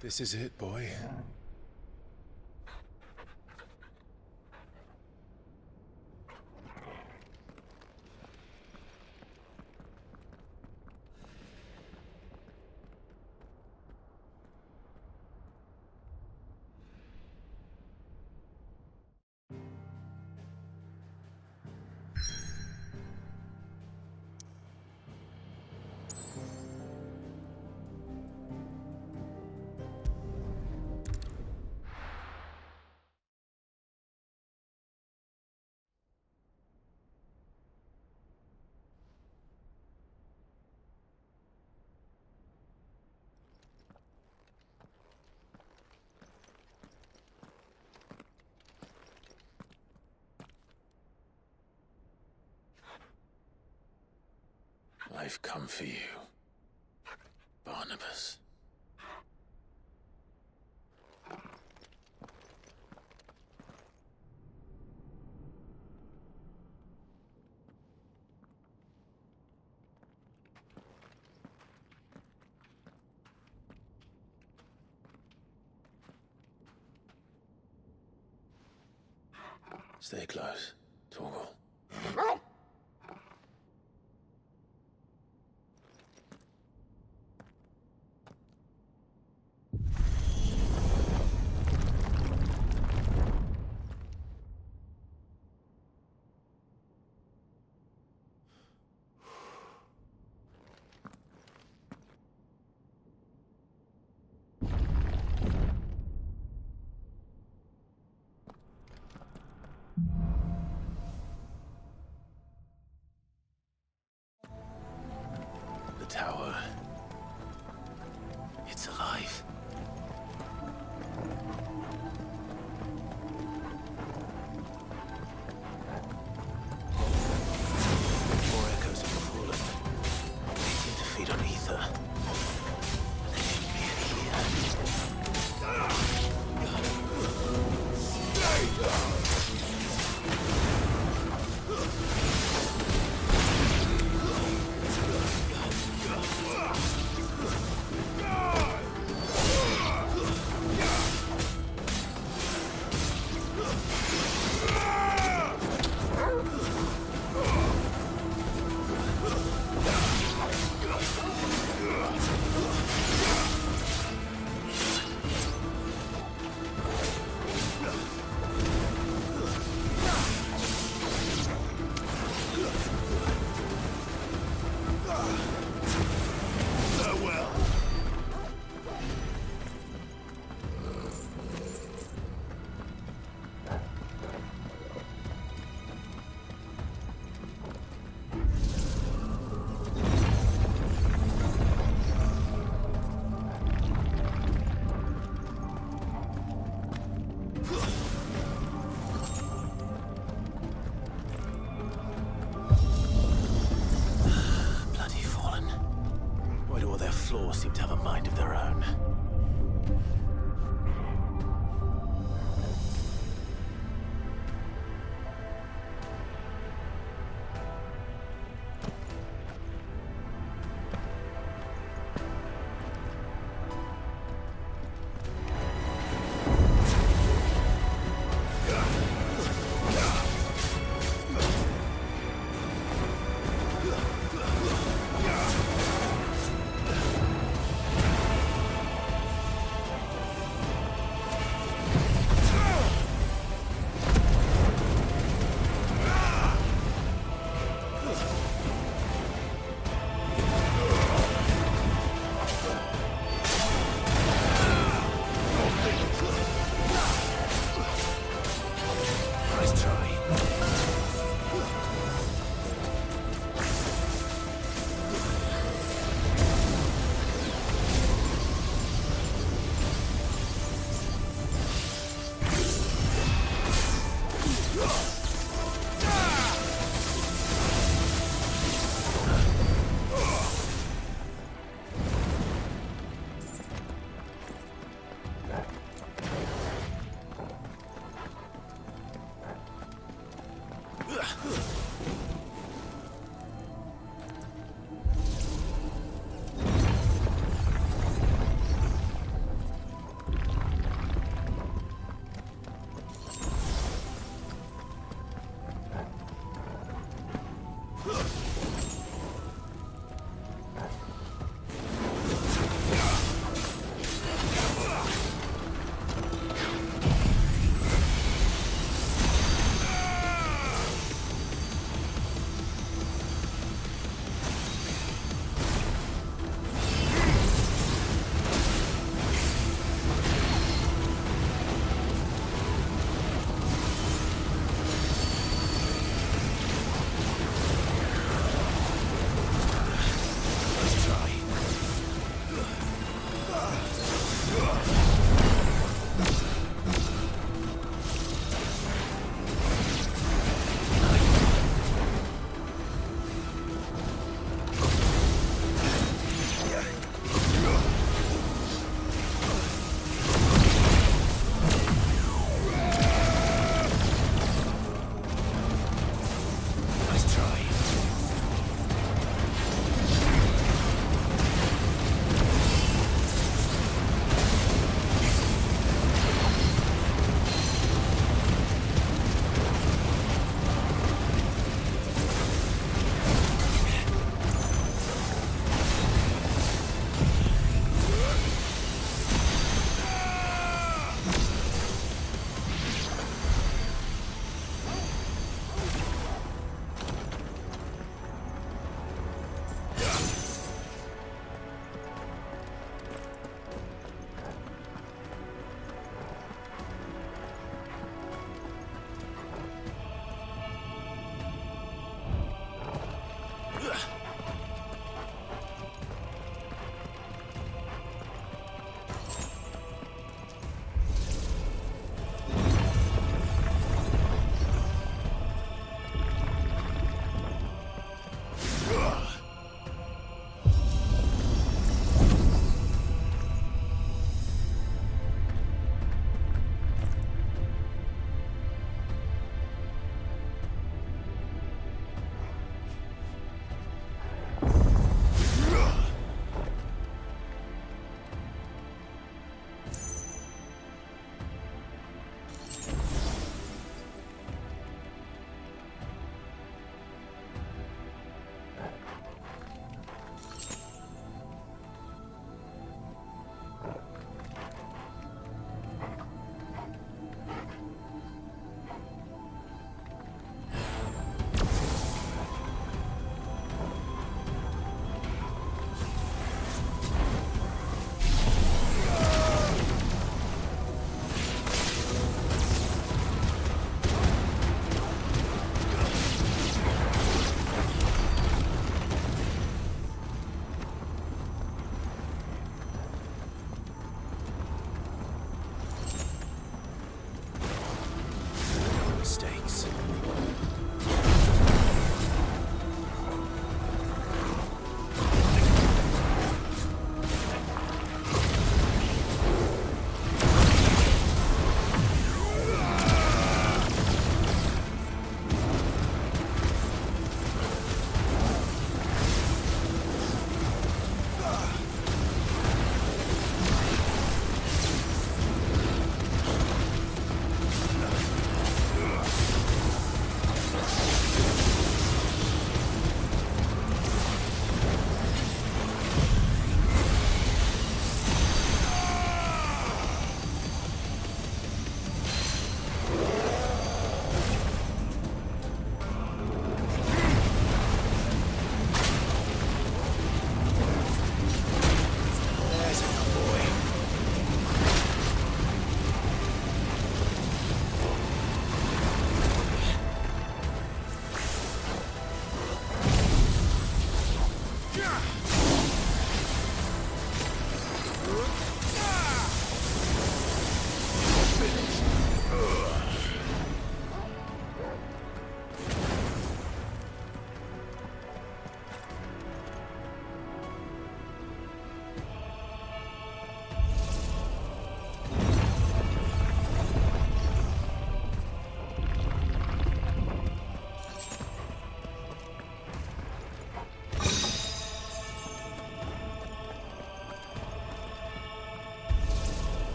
Speaker 2: This is it, boy. I've come for you, Barnabas. Stay close, Torgal.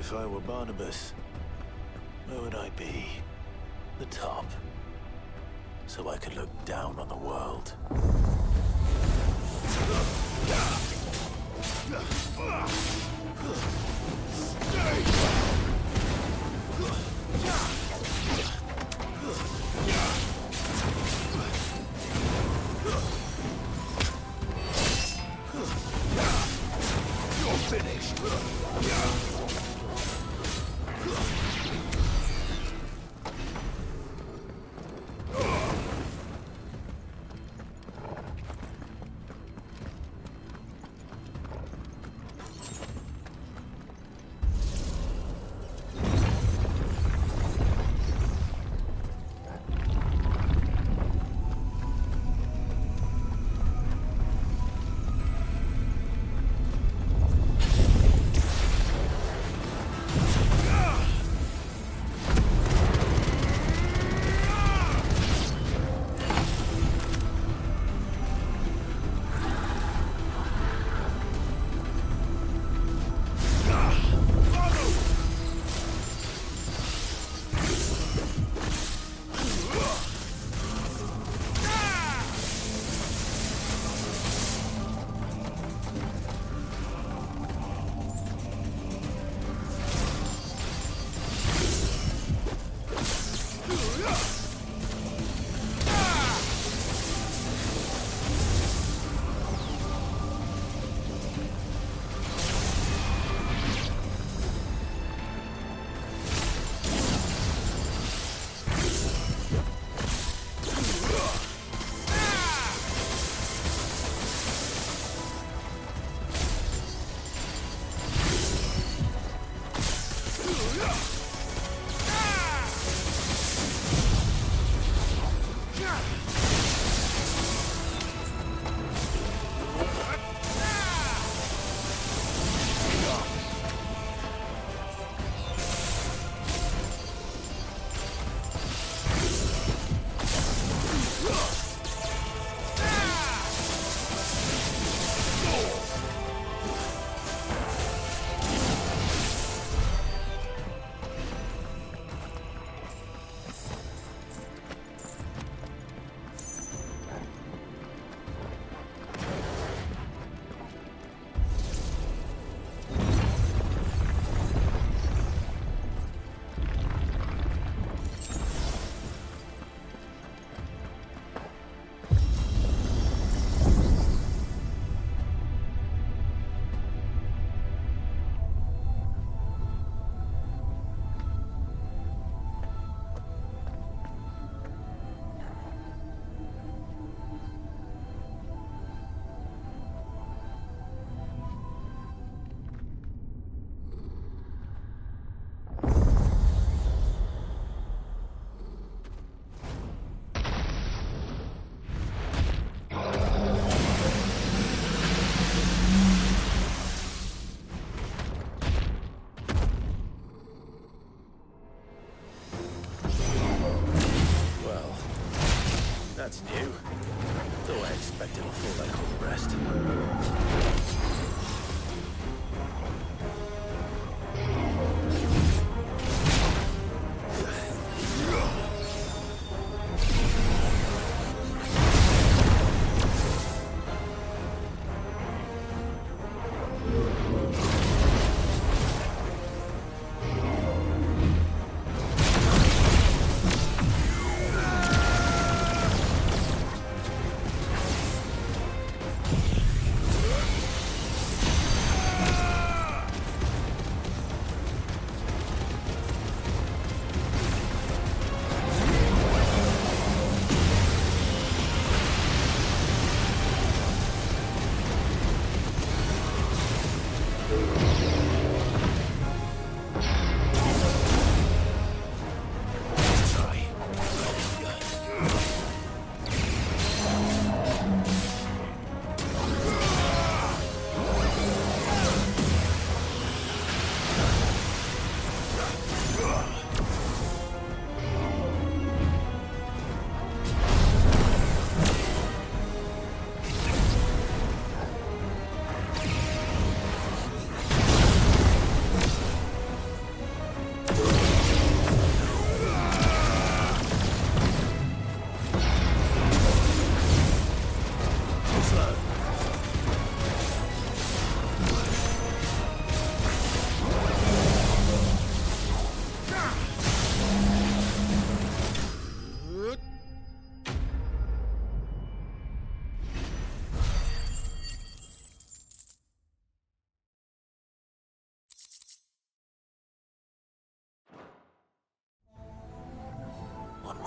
Speaker 2: If I were Barnabas, where would I be? The top. So I could look down on the world.
Speaker 1: You're finished.
Speaker 2: That's new. Though I expected a fall like all the rest.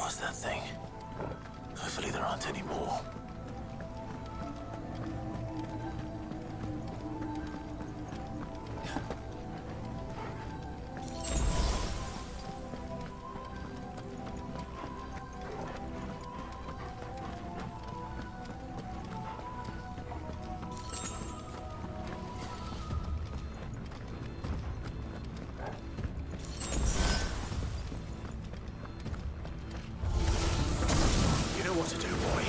Speaker 2: was that thing? Hopefully there aren't any more. What to do, boy.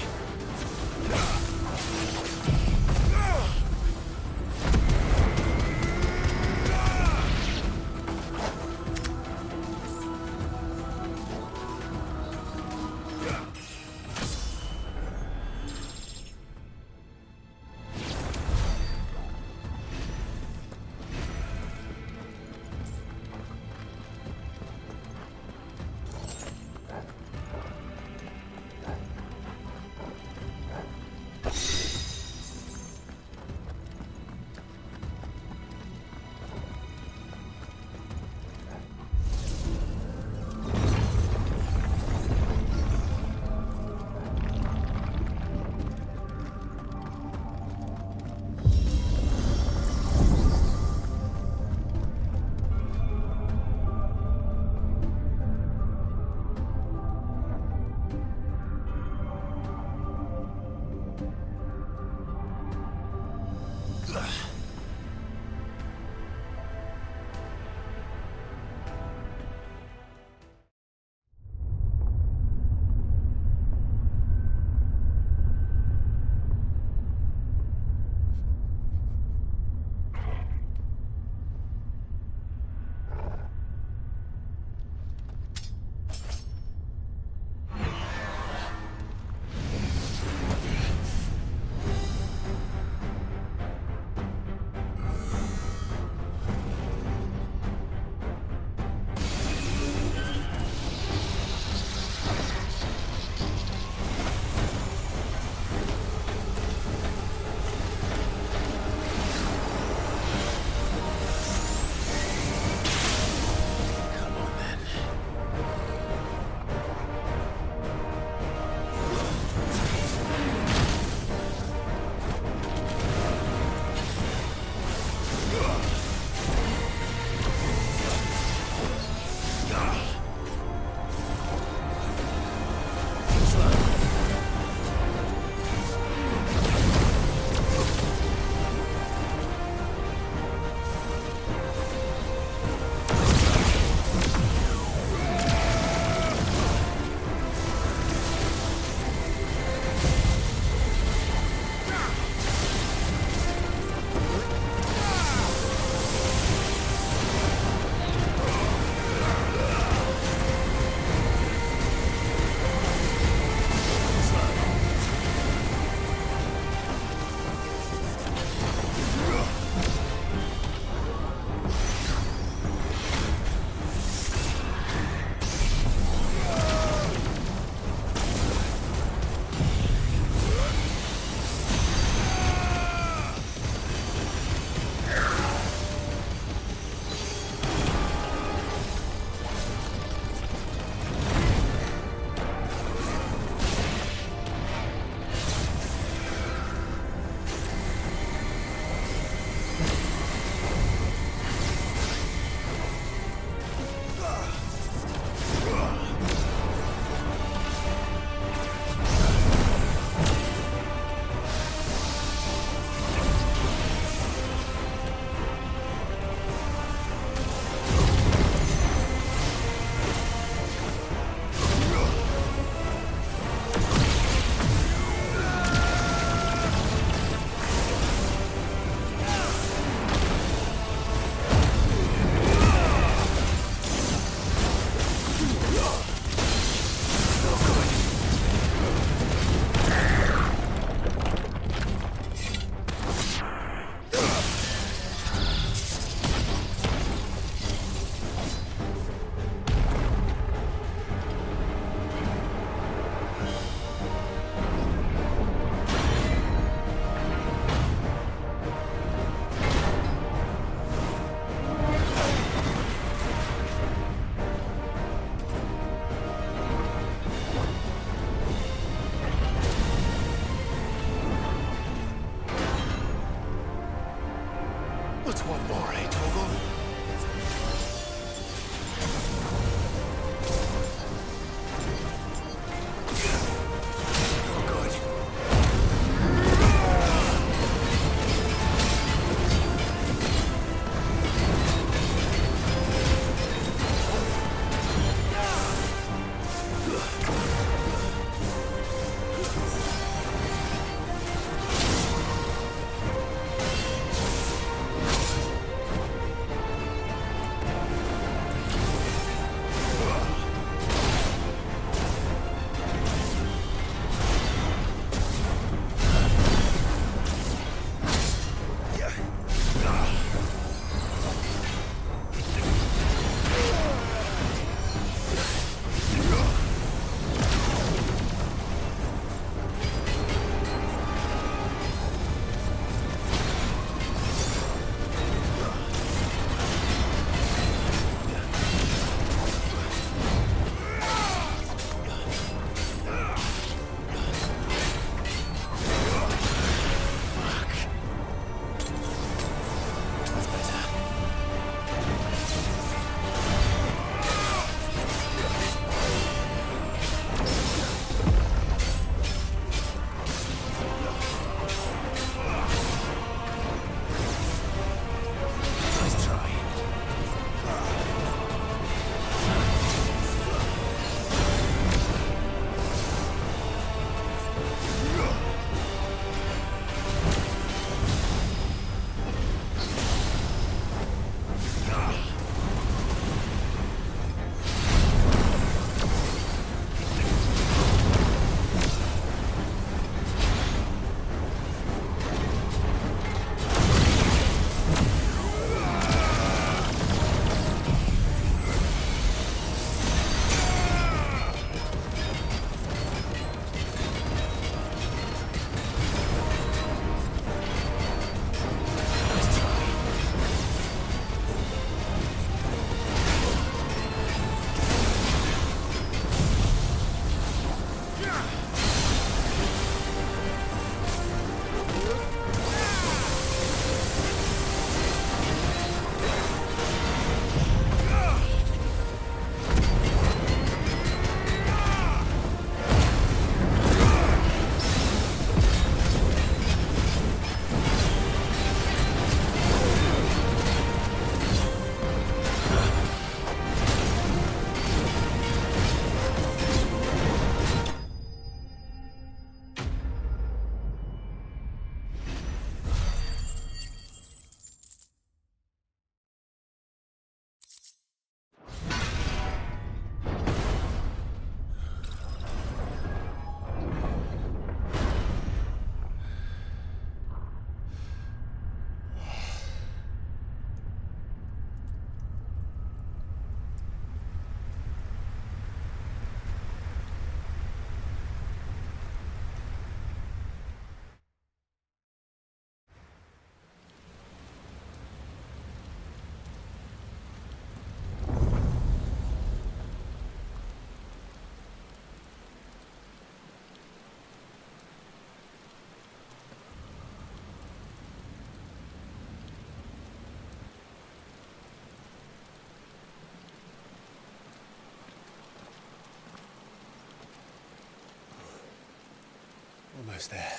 Speaker 2: Almost there.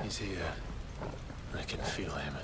Speaker 2: He's here. I can feel him.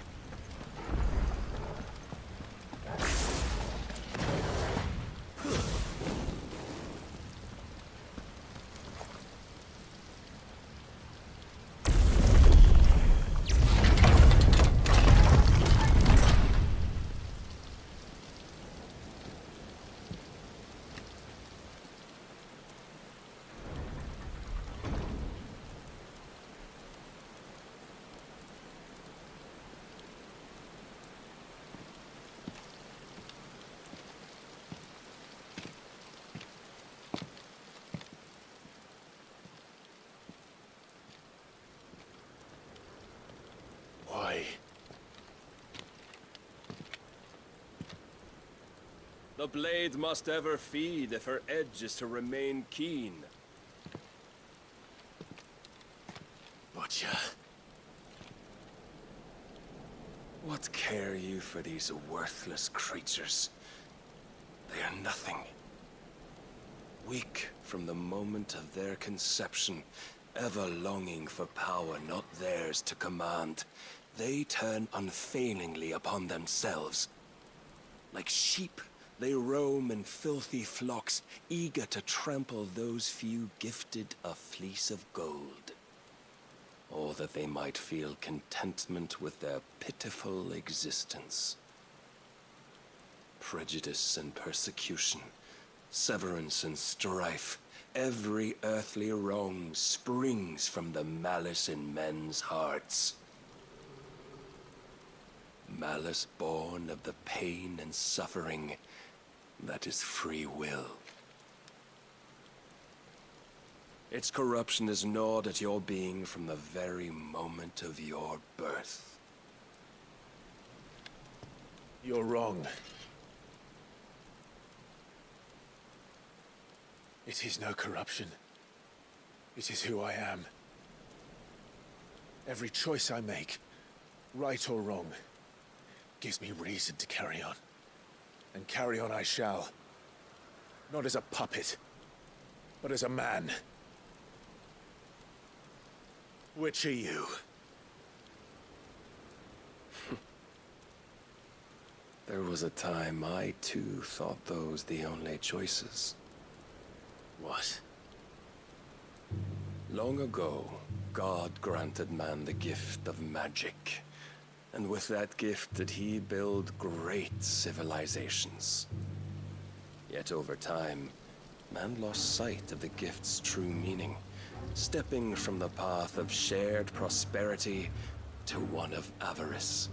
Speaker 14: The blade must ever feed if her edge is to remain keen.
Speaker 2: Butcher.
Speaker 14: What care you for these worthless creatures? They are nothing. Weak from the moment of their conception, ever longing for power not theirs to command, they turn unfailingly upon themselves. Like sheep, they roam in filthy flocks, eager to trample those few gifted a fleece of gold. Or that they might feel contentment with their pitiful existence. Prejudice and persecution, severance and strife, every earthly wrong springs from the malice in men's hearts. Malice born of the pain and suffering that is free will. Its corruption is gnawed at your being from the very moment of your birth.
Speaker 2: You're wrong. It is no corruption. It is who I am. Every choice I make, right or wrong, gives me reason to carry on. And carry on I shall. Not as a puppet, but as a man. Which are you?
Speaker 14: There was a time I too thought those the only choices.
Speaker 2: What?
Speaker 14: Long ago, God granted man the gift of magic. And with that gift did he build great civilizations. Yet over time, man lost sight of the gift's true meaning, stepping from the path of shared prosperity to one of avarice.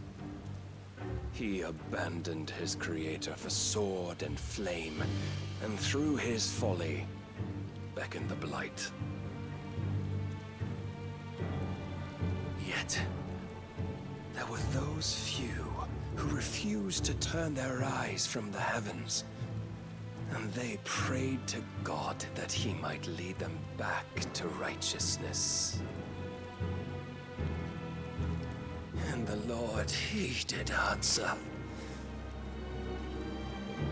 Speaker 14: He abandoned his creator for sword and flame, and through his folly, beckoned the blight. Yet, there were those few who refused to turn their eyes from the heavens, and they prayed to God that he might lead them back to righteousness. And the Lord, he did answer.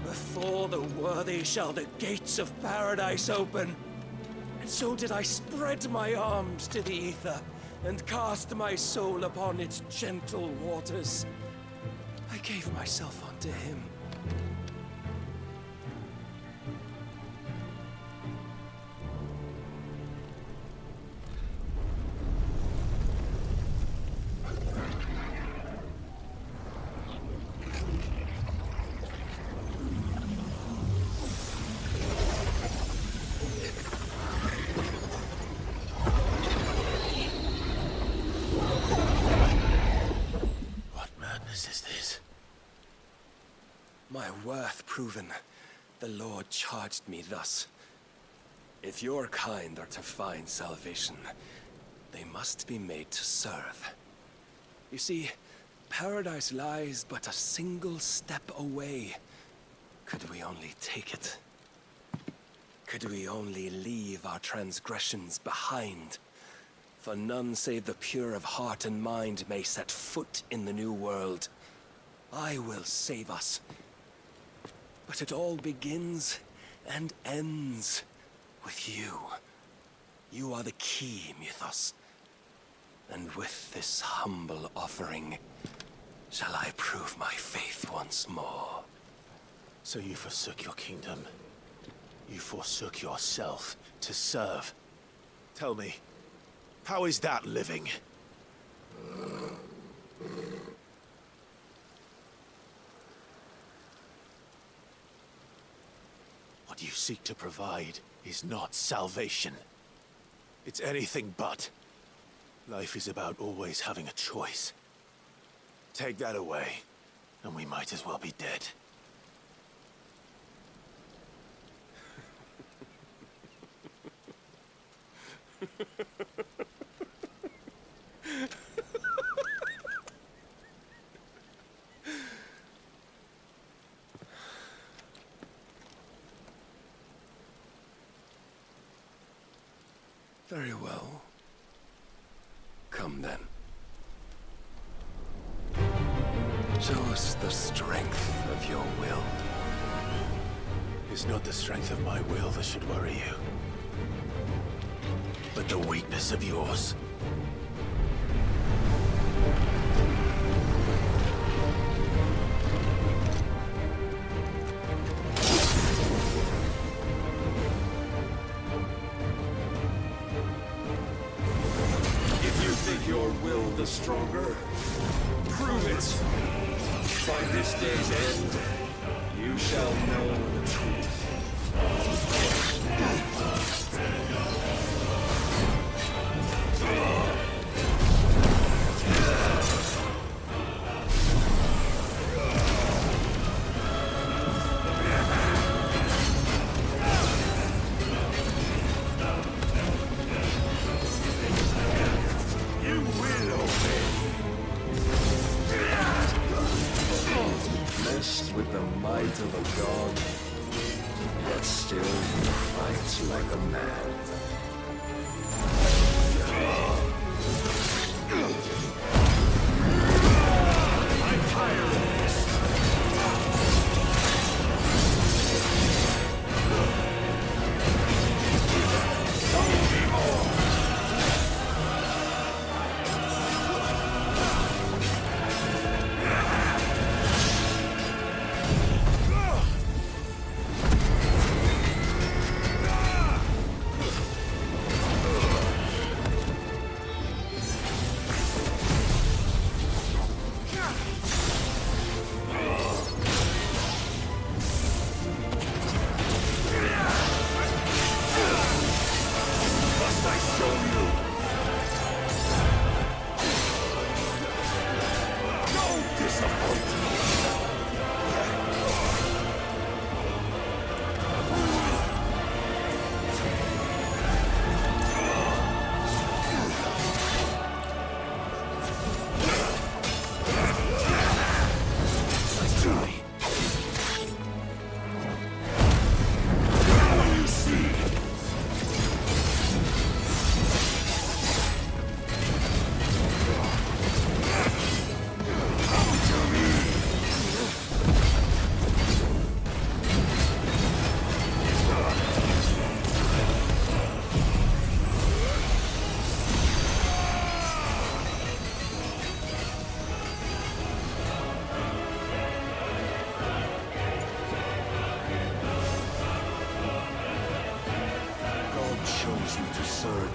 Speaker 14: Before the worthy shall the gates of paradise open, and so did I spread my arms to the ether, and cast my soul upon its gentle waters. I gave myself unto him. my worth proven, the Lord charged me thus. If your kind are to find salvation, they must be made to serve. You see, paradise lies but a single step away. Could we only take it? Could we only leave our transgressions behind? For none save the pure of heart and mind may set foot in the new world. I will save us. But it all begins and ends with you. You are the key, Mythos. And with this humble offering, shall I prove my faith once more.
Speaker 2: So you forsook your kingdom. You forsook yourself to serve. Tell me, how is that living? What you seek to provide is not salvation. It's anything but. Life is about always having a choice. Take that away, and we might as well be dead.
Speaker 14: Very well. Come then. Show us the strength of your will.
Speaker 2: It's not the strength of my will that should worry you, but the weakness of yours.
Speaker 15: The stronger? Prove it! By this day's end, you shall know the truth.
Speaker 14: With the might of a god, yet still you fight like a man.
Speaker 15: I'm tired of this. Show me more.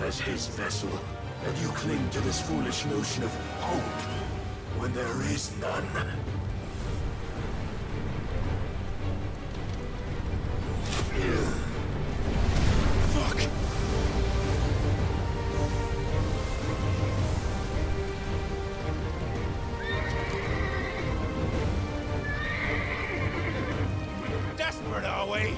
Speaker 15: As his vessel, and you cling to this foolish notion of hope when there is none.
Speaker 2: Fuck!
Speaker 15: desperate, are we?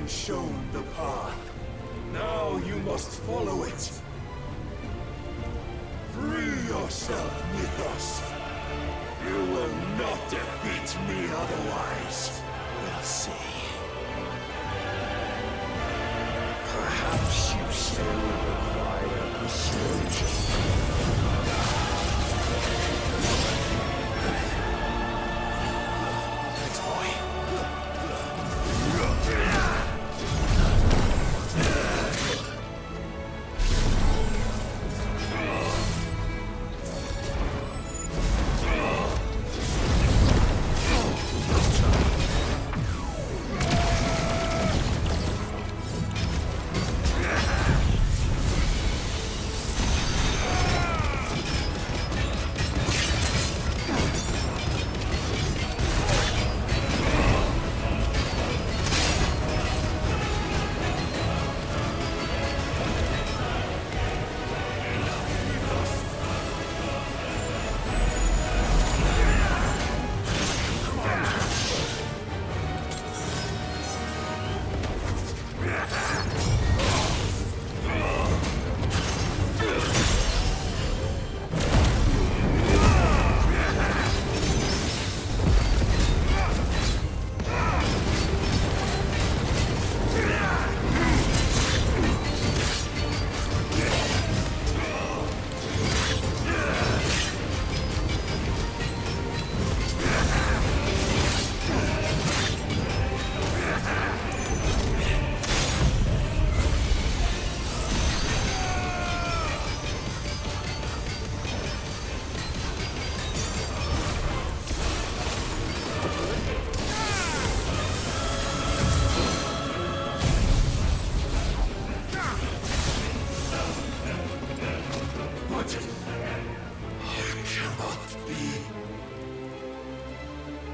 Speaker 15: Shown the path. Now you must follow it. Free yourself with us. You will not defeat me otherwise. We'll see. Perhaps you still require persuasion.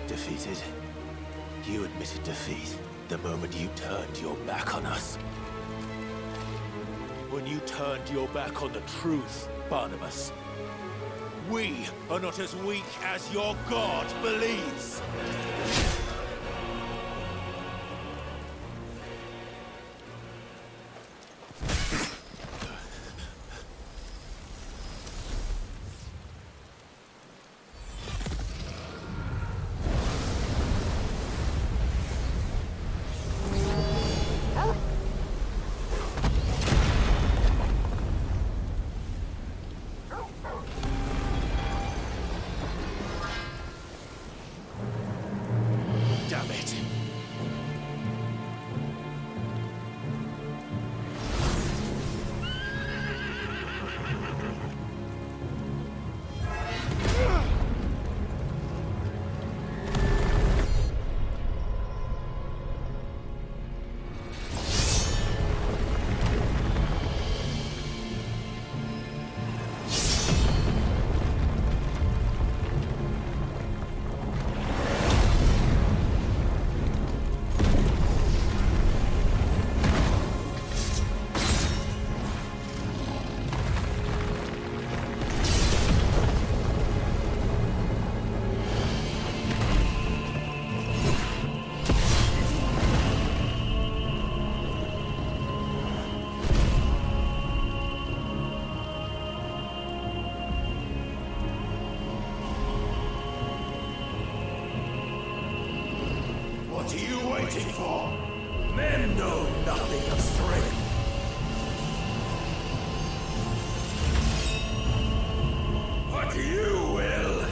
Speaker 2: Defeated? You admitted defeat the moment you turned your back on us. When you turned your back on the truth, Barnabas. We are not as weak as your god believes.
Speaker 15: What are you waiting for? Men know nothing of strength. But you will.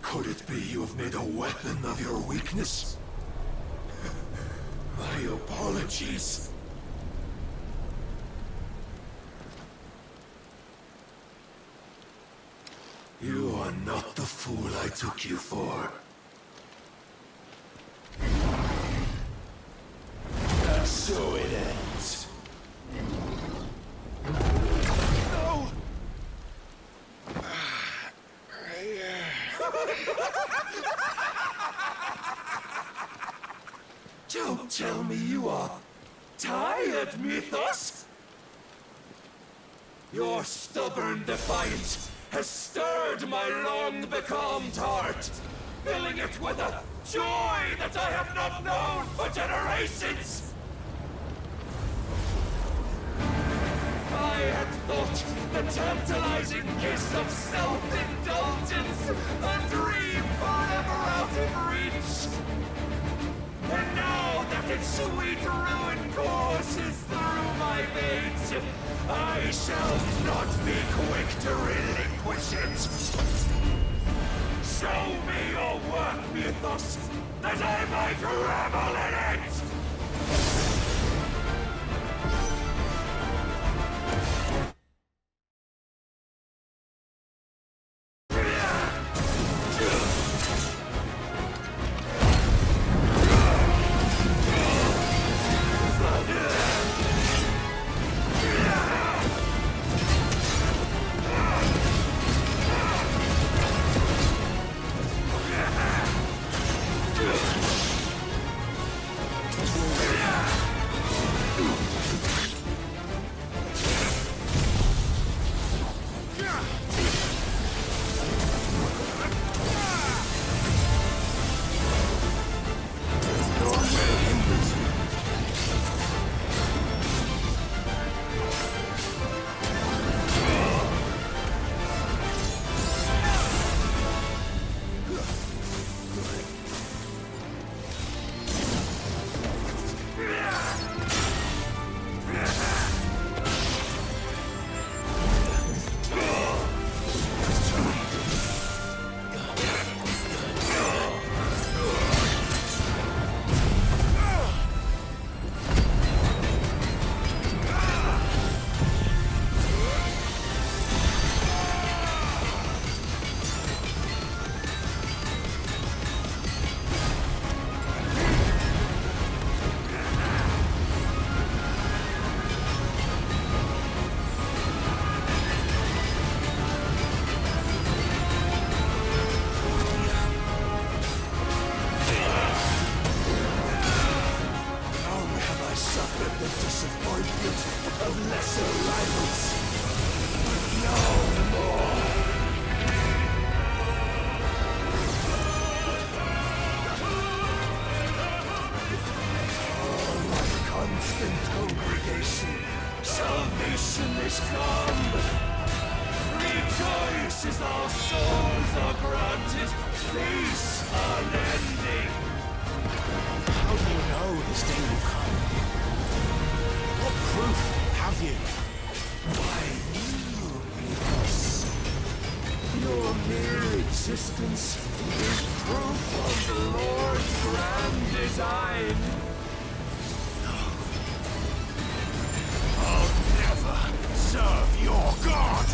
Speaker 15: Could it be you have made a weapon of your weakness? My apologies. You are not the fool I took you for. And so it ends. No! Don't tell me you are tired, Mythos! Your stubborn defiance has stirred my long-becalmed heart, filling it with a joy that I have not known for generations! I had thought the tantalizing kiss of self-indulgence a dream forever out of reach. And now that its sweet ruin courses through my veins, I shall not be quick to relinquish it. Show me your work, Mythos, that I might revel in it! Existence is proof of the Lord's grand design. I'll never serve your god!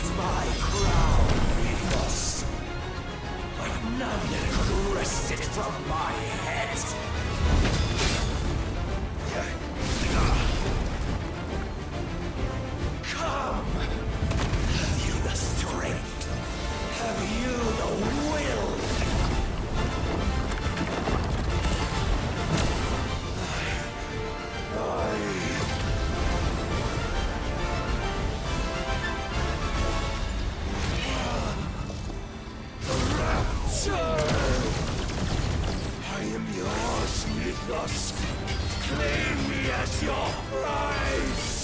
Speaker 15: want my crown, Mythos. But none could wrest it from my head. Come! Have you the strength? Have you the will? I am yours, Mythos. Claim me as your prize!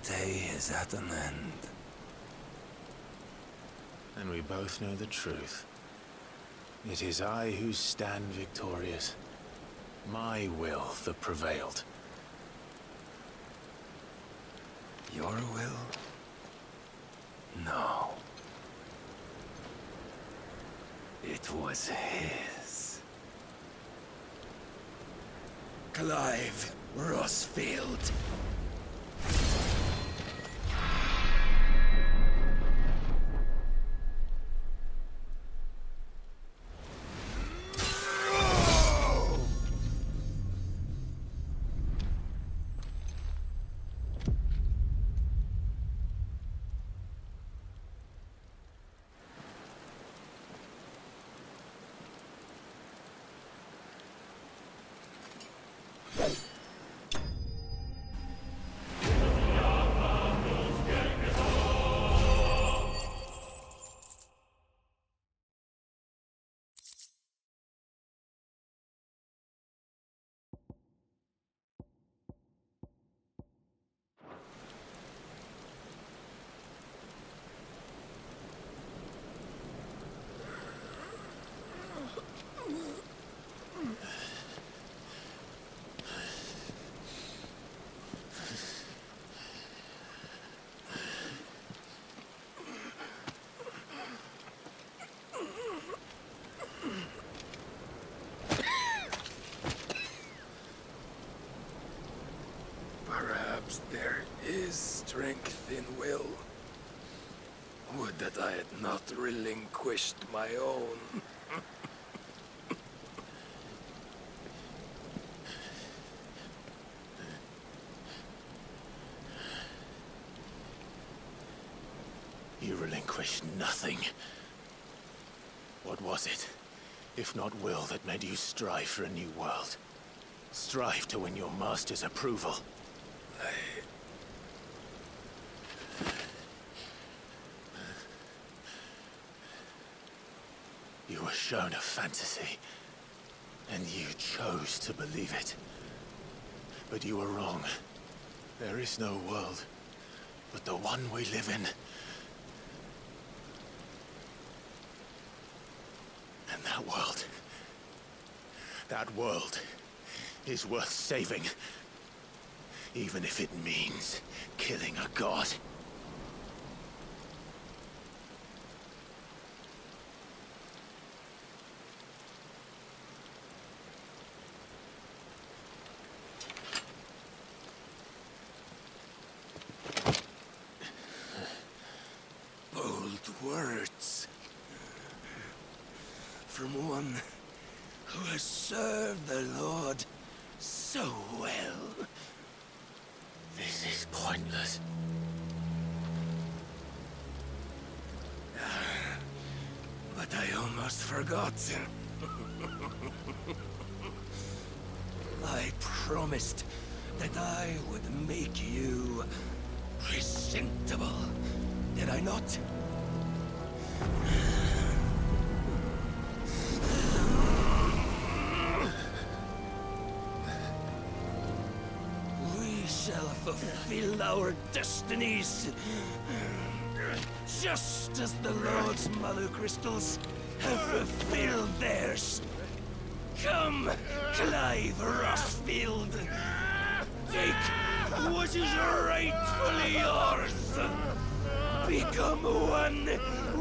Speaker 2: day is at an end. And we both know the truth. It is I who stand victorious. My will that prevailed.
Speaker 14: Your will? No. It was his. Clive Rosfield. Perhaps there is strength in will. Would that I had not relinquished my own.
Speaker 2: You relinquished nothing. What was it, if not will, that made you strive for a new world? Strive to win your master's approval? You were shown a fantasy, and you chose to believe it. But you were wrong. There is no world, but the one we live in. And that world is worth saving. Even if it means killing a god.
Speaker 14: Bold words. From one who has served the Lord so well.
Speaker 2: This is pointless.
Speaker 14: But I almost forgot. I promised that I would make you presentable. Did I not? We shall fulfill our destinies. Just as the Lord's Mother Crystals have fulfilled theirs. Come, Clive Rosfield. Take what is rightfully yours. Become one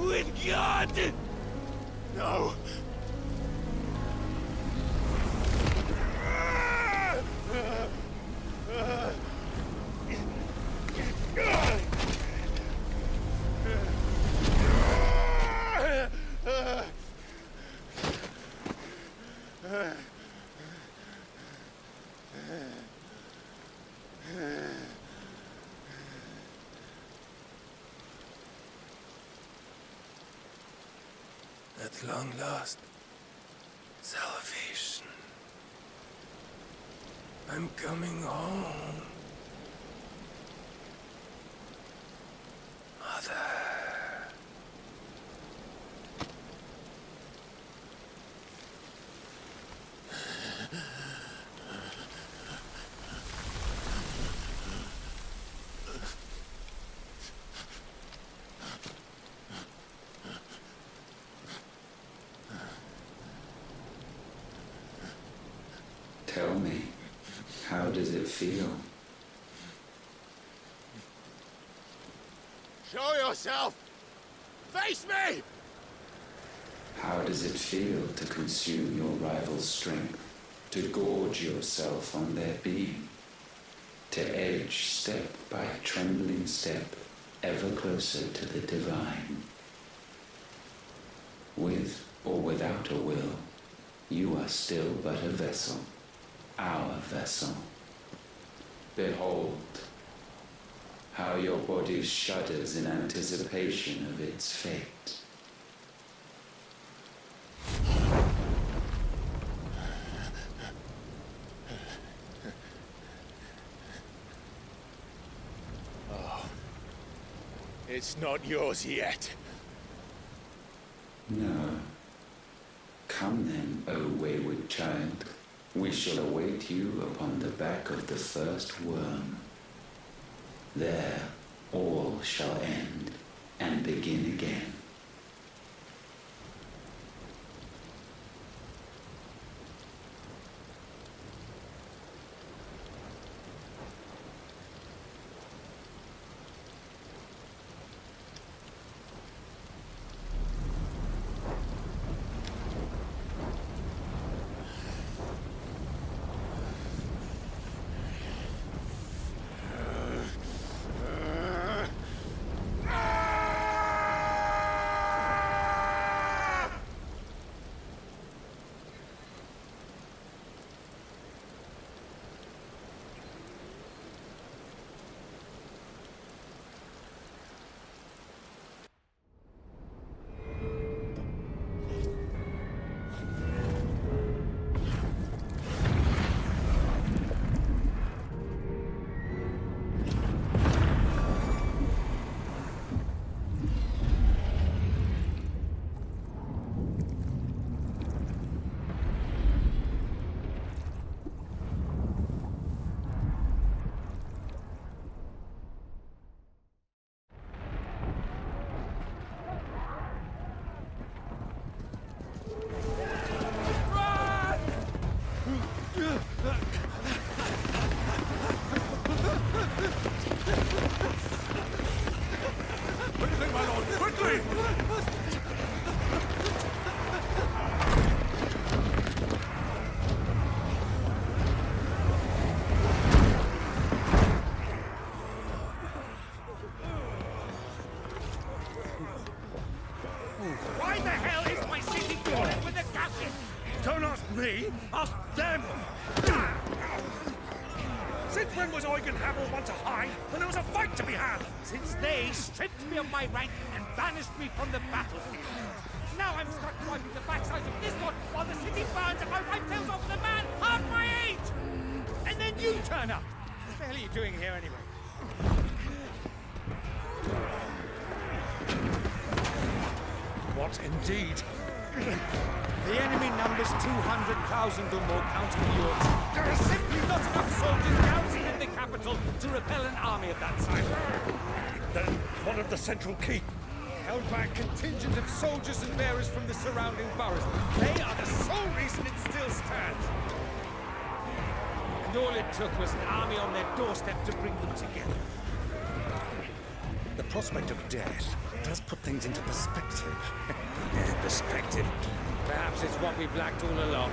Speaker 14: with God.
Speaker 2: No.
Speaker 14: At long last, salvation. I'm coming home. Mother.
Speaker 16: Tell me, how does it feel?
Speaker 2: Show yourself!
Speaker 1: Face me!
Speaker 16: How does it feel to consume your rival's strength? To gorge yourself on their being? To edge step by trembling step ever closer to the divine? With or without a will, you are still but a vessel, our vessel. Behold, how your body shudders in anticipation of its fate.
Speaker 1: Oh, it's not yours yet.
Speaker 16: No. Come then, O wayward child. We shall await you upon the back of the first worm. There, all shall end and begin again.
Speaker 15: Why the hell is my city falling with the captain? Don't ask me, ask them! Since when was Eugen Hamel one to hide when there was a fight to be had? Since they stripped me of my rank and banished me from the battlefield. Now I'm stuck wiping the backsides of this lot while the city burns and my wife tells off the man half my age! And then you turn up! What the hell are you doing here anyway? What indeed? The enemy numbers 200,000 or more, counting yours. There are simply not enough soldiers garrisoned in the capital to repel an army of that size. Then what of the central keep? Held by a contingent of soldiers and bearers from the surrounding boroughs. They are the sole reason it still stands. And all it took was an army on their doorstep to bring them together. The prospect of death does put things into perspective. Perspective. Perhaps it's what we've lacked all along.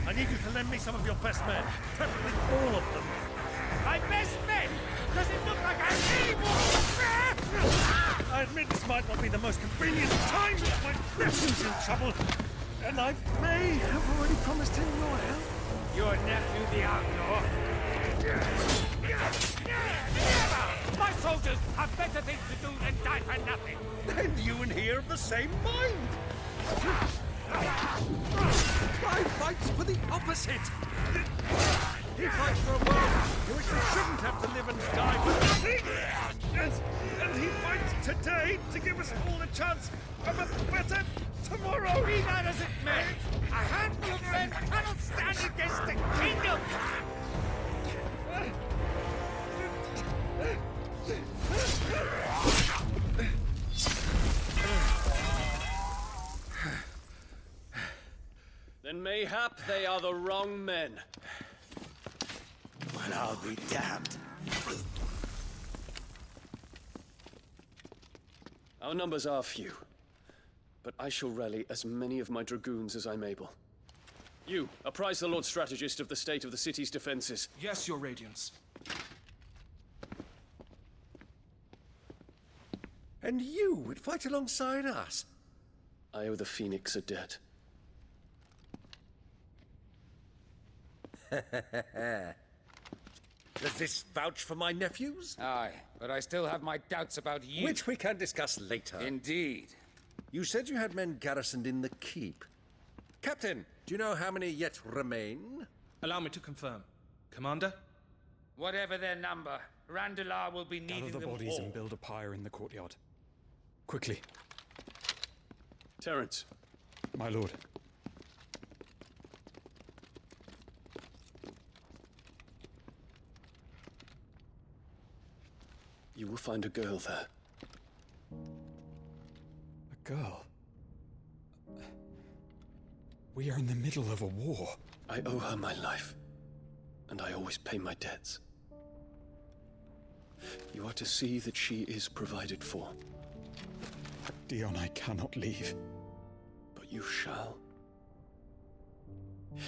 Speaker 15: I need you to lend me some of your best men. Preferably all of them. My best men? Does it look like I need more? I admit this might not be the most convenient time, but my nephew's in trouble. And I may have already promised him your help. Your nephew, the outlaw? Never! My soldiers have better things to do than die for nothing. Then you and he are of the same mind. Clive fights for the opposite. He fights for a world in which we shouldn't have to live and die for nothing. And he fights today to give us all a chance of a better tomorrow.
Speaker 17: Be that as it may, a handful of men cannot stand against the kingdom!
Speaker 14: Then mayhap they are the wrong men.
Speaker 1: Well, I'll be damned.
Speaker 14: Our numbers are few, but I shall rally as many of my dragoons as I'm able. You, apprise the Lord Strategist of the state of the city's defenses.
Speaker 18: Yes, Your Radiance.
Speaker 7: And you would fight alongside us?
Speaker 14: I owe the Phoenix a debt.
Speaker 7: Does this vouch for my nephews?
Speaker 17: Aye, but I still have my doubts about you.
Speaker 7: Which we can discuss later.
Speaker 17: Indeed.
Speaker 7: You said you had men garrisoned in the keep. Captain, do you know how many yet remain?
Speaker 18: Allow me to confirm. Commander?
Speaker 17: Whatever their number, Randalar will be needing
Speaker 18: Gather the
Speaker 17: them
Speaker 18: bodies
Speaker 17: all.
Speaker 18: and build a pyre in the courtyard. Quickly.
Speaker 14: Terence.
Speaker 18: My lord.
Speaker 14: You will find a girl there.
Speaker 18: A girl? We are in the middle of a war.
Speaker 14: I owe her my life, and I always pay my debts. You are to see that she is provided for.
Speaker 18: Dion, I cannot leave.
Speaker 14: But you shall.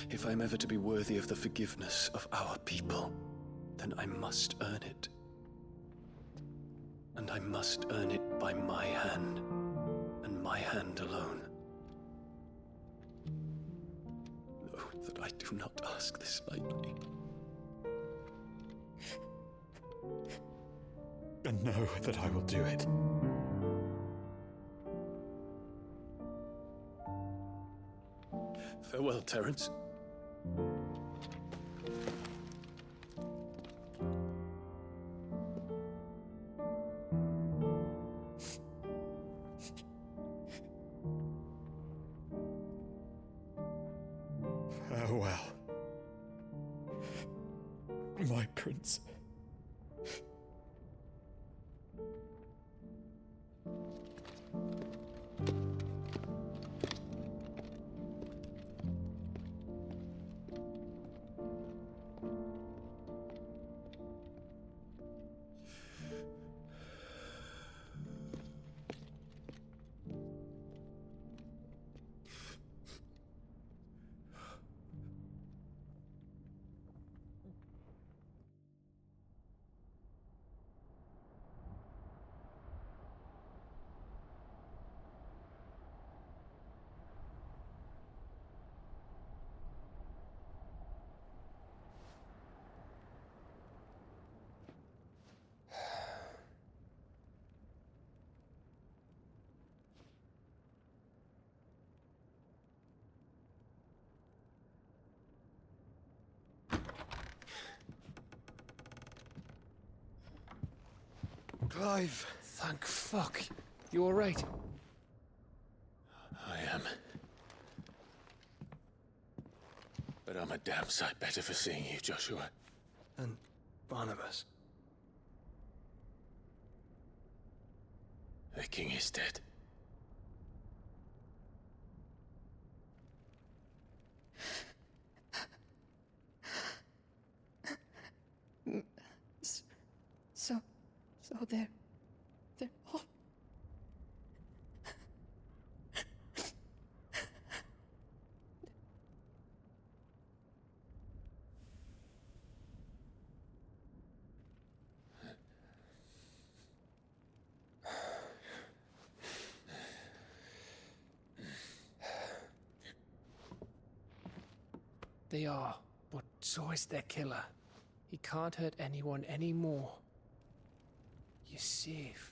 Speaker 14: If I'm ever to be worthy of the forgiveness of our people, then I must earn it. And I must earn it by my hand, and my hand alone. Know that I do not ask this lightly.
Speaker 18: And know that I will do it.
Speaker 14: Farewell, Terence.
Speaker 18: Farewell, my prince.
Speaker 13: Clive!
Speaker 12: Thank fuck. You alright?
Speaker 2: I am. But I'm a damn sight better for seeing you, Joshua.
Speaker 13: And Barnabas.
Speaker 2: The king is dead.
Speaker 6: So they're all...
Speaker 12: They are, but so is their killer. He can't hurt anyone anymore. You're safe.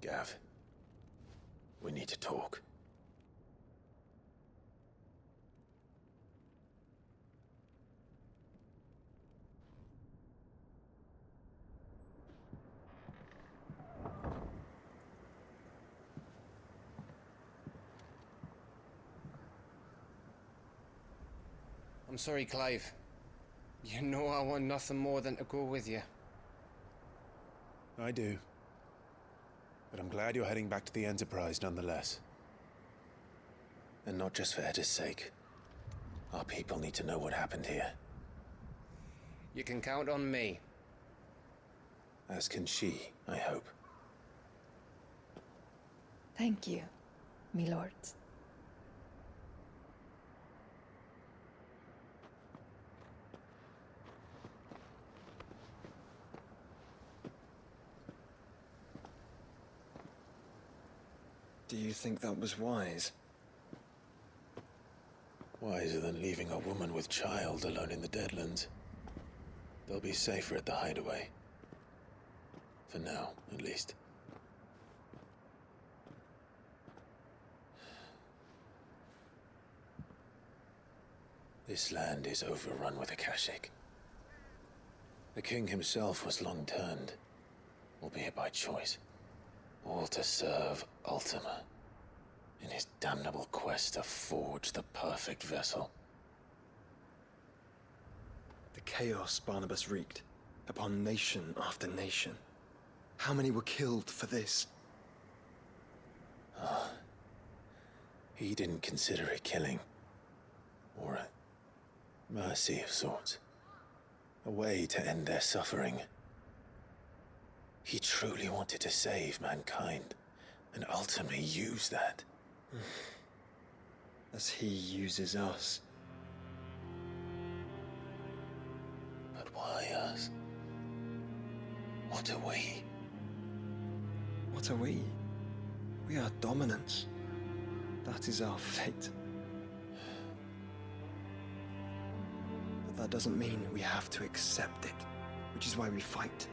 Speaker 2: Gav, we need to talk.
Speaker 12: I'm sorry, Clive. You know I want nothing more than to go with you.
Speaker 2: I do. But I'm glad you're heading back to the Enterprise nonetheless. And not just for Etta's sake. Our people need to know what happened here.
Speaker 12: You can count on me.
Speaker 2: As can she, I hope.
Speaker 6: Thank you, me lords.
Speaker 13: Do you think that was wise?
Speaker 2: Wiser than leaving a woman with child alone in the Deadlands. They'll be safer at the hideaway. For now, at least. This land is overrun with Akashic. The king himself was long turned, albeit by choice, all to serve Ultima in his damnable quest to forge the perfect vessel.
Speaker 13: The chaos Barnabas wreaked upon nation after nation. How many were killed for this?
Speaker 2: He didn't consider it killing. Or a mercy of sorts. A way to end their suffering. He truly wanted to save mankind, and ultimately use that.
Speaker 13: As he uses us.
Speaker 2: But why us? What are we?
Speaker 13: What are we? We are dominants. That is our fate. But that doesn't mean we have to accept it, which is why we fight.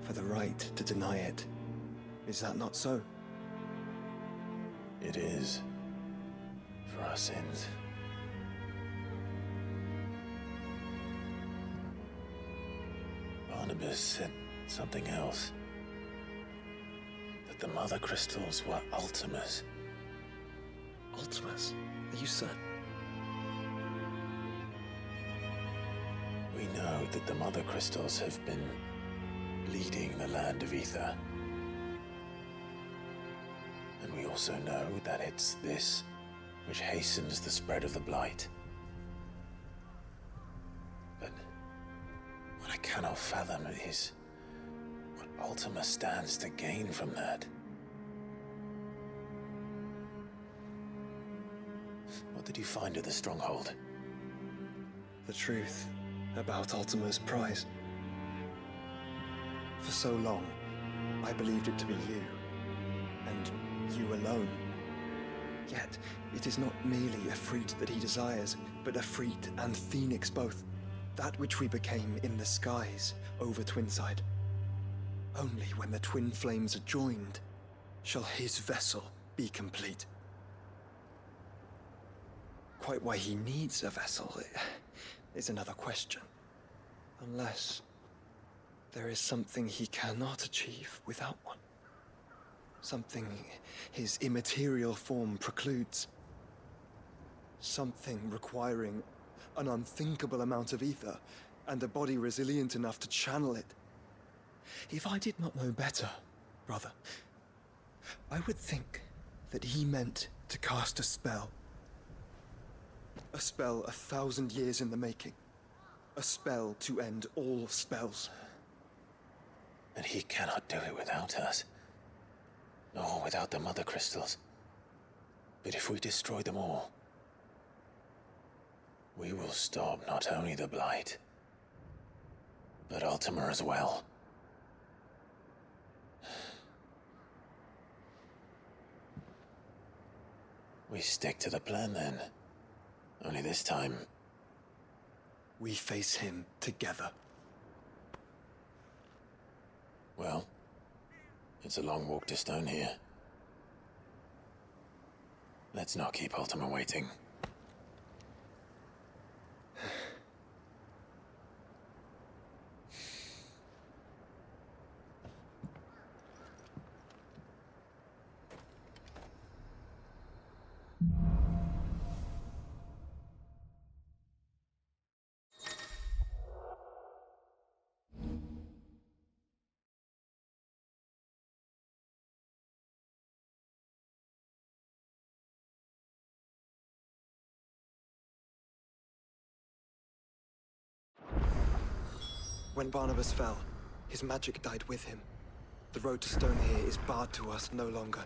Speaker 13: For the right to deny it. Is that not so?
Speaker 2: It is. For our sins. Barnabas said something else. That the Mother Crystals were Ultimas.
Speaker 13: Ultimas? Are you certain?
Speaker 2: We know that the Mother Crystals have been leading the land of Ether. And we also know that it's this which hastens the spread of the Blight. But what I cannot fathom is what Ultima stands to gain from that. What did you find at the Stronghold?
Speaker 13: The truth about Ultima's prize. For so long, I believed it to be you, and you alone. Yet, it is not merely a freed that he desires, but a freed and phoenix both. That which we became in the skies over Twinside. Only when the twin flames are joined shall his vessel be complete. Quite why he needs a vessel is another question. Unless there is something he cannot achieve without one. Something his immaterial form precludes. Something requiring an unthinkable amount of ether and a body resilient enough to channel it. If I did not know better, brother, I would think that he meant to cast a spell. A spell 1,000 years in the making. A spell to end all spells.
Speaker 2: And he cannot do it without us. Nor without the Mother Crystals. But if we destroy them all, we will stop not only the Blight, but Ultima as well. We stick to the plan then. Only this time,
Speaker 13: we face him together.
Speaker 2: Well, It's a long walk to Stone here. Let's not keep Ultima waiting.
Speaker 13: When Barnabas fell, his magic died with him. The road to Stone here is barred to us no longer.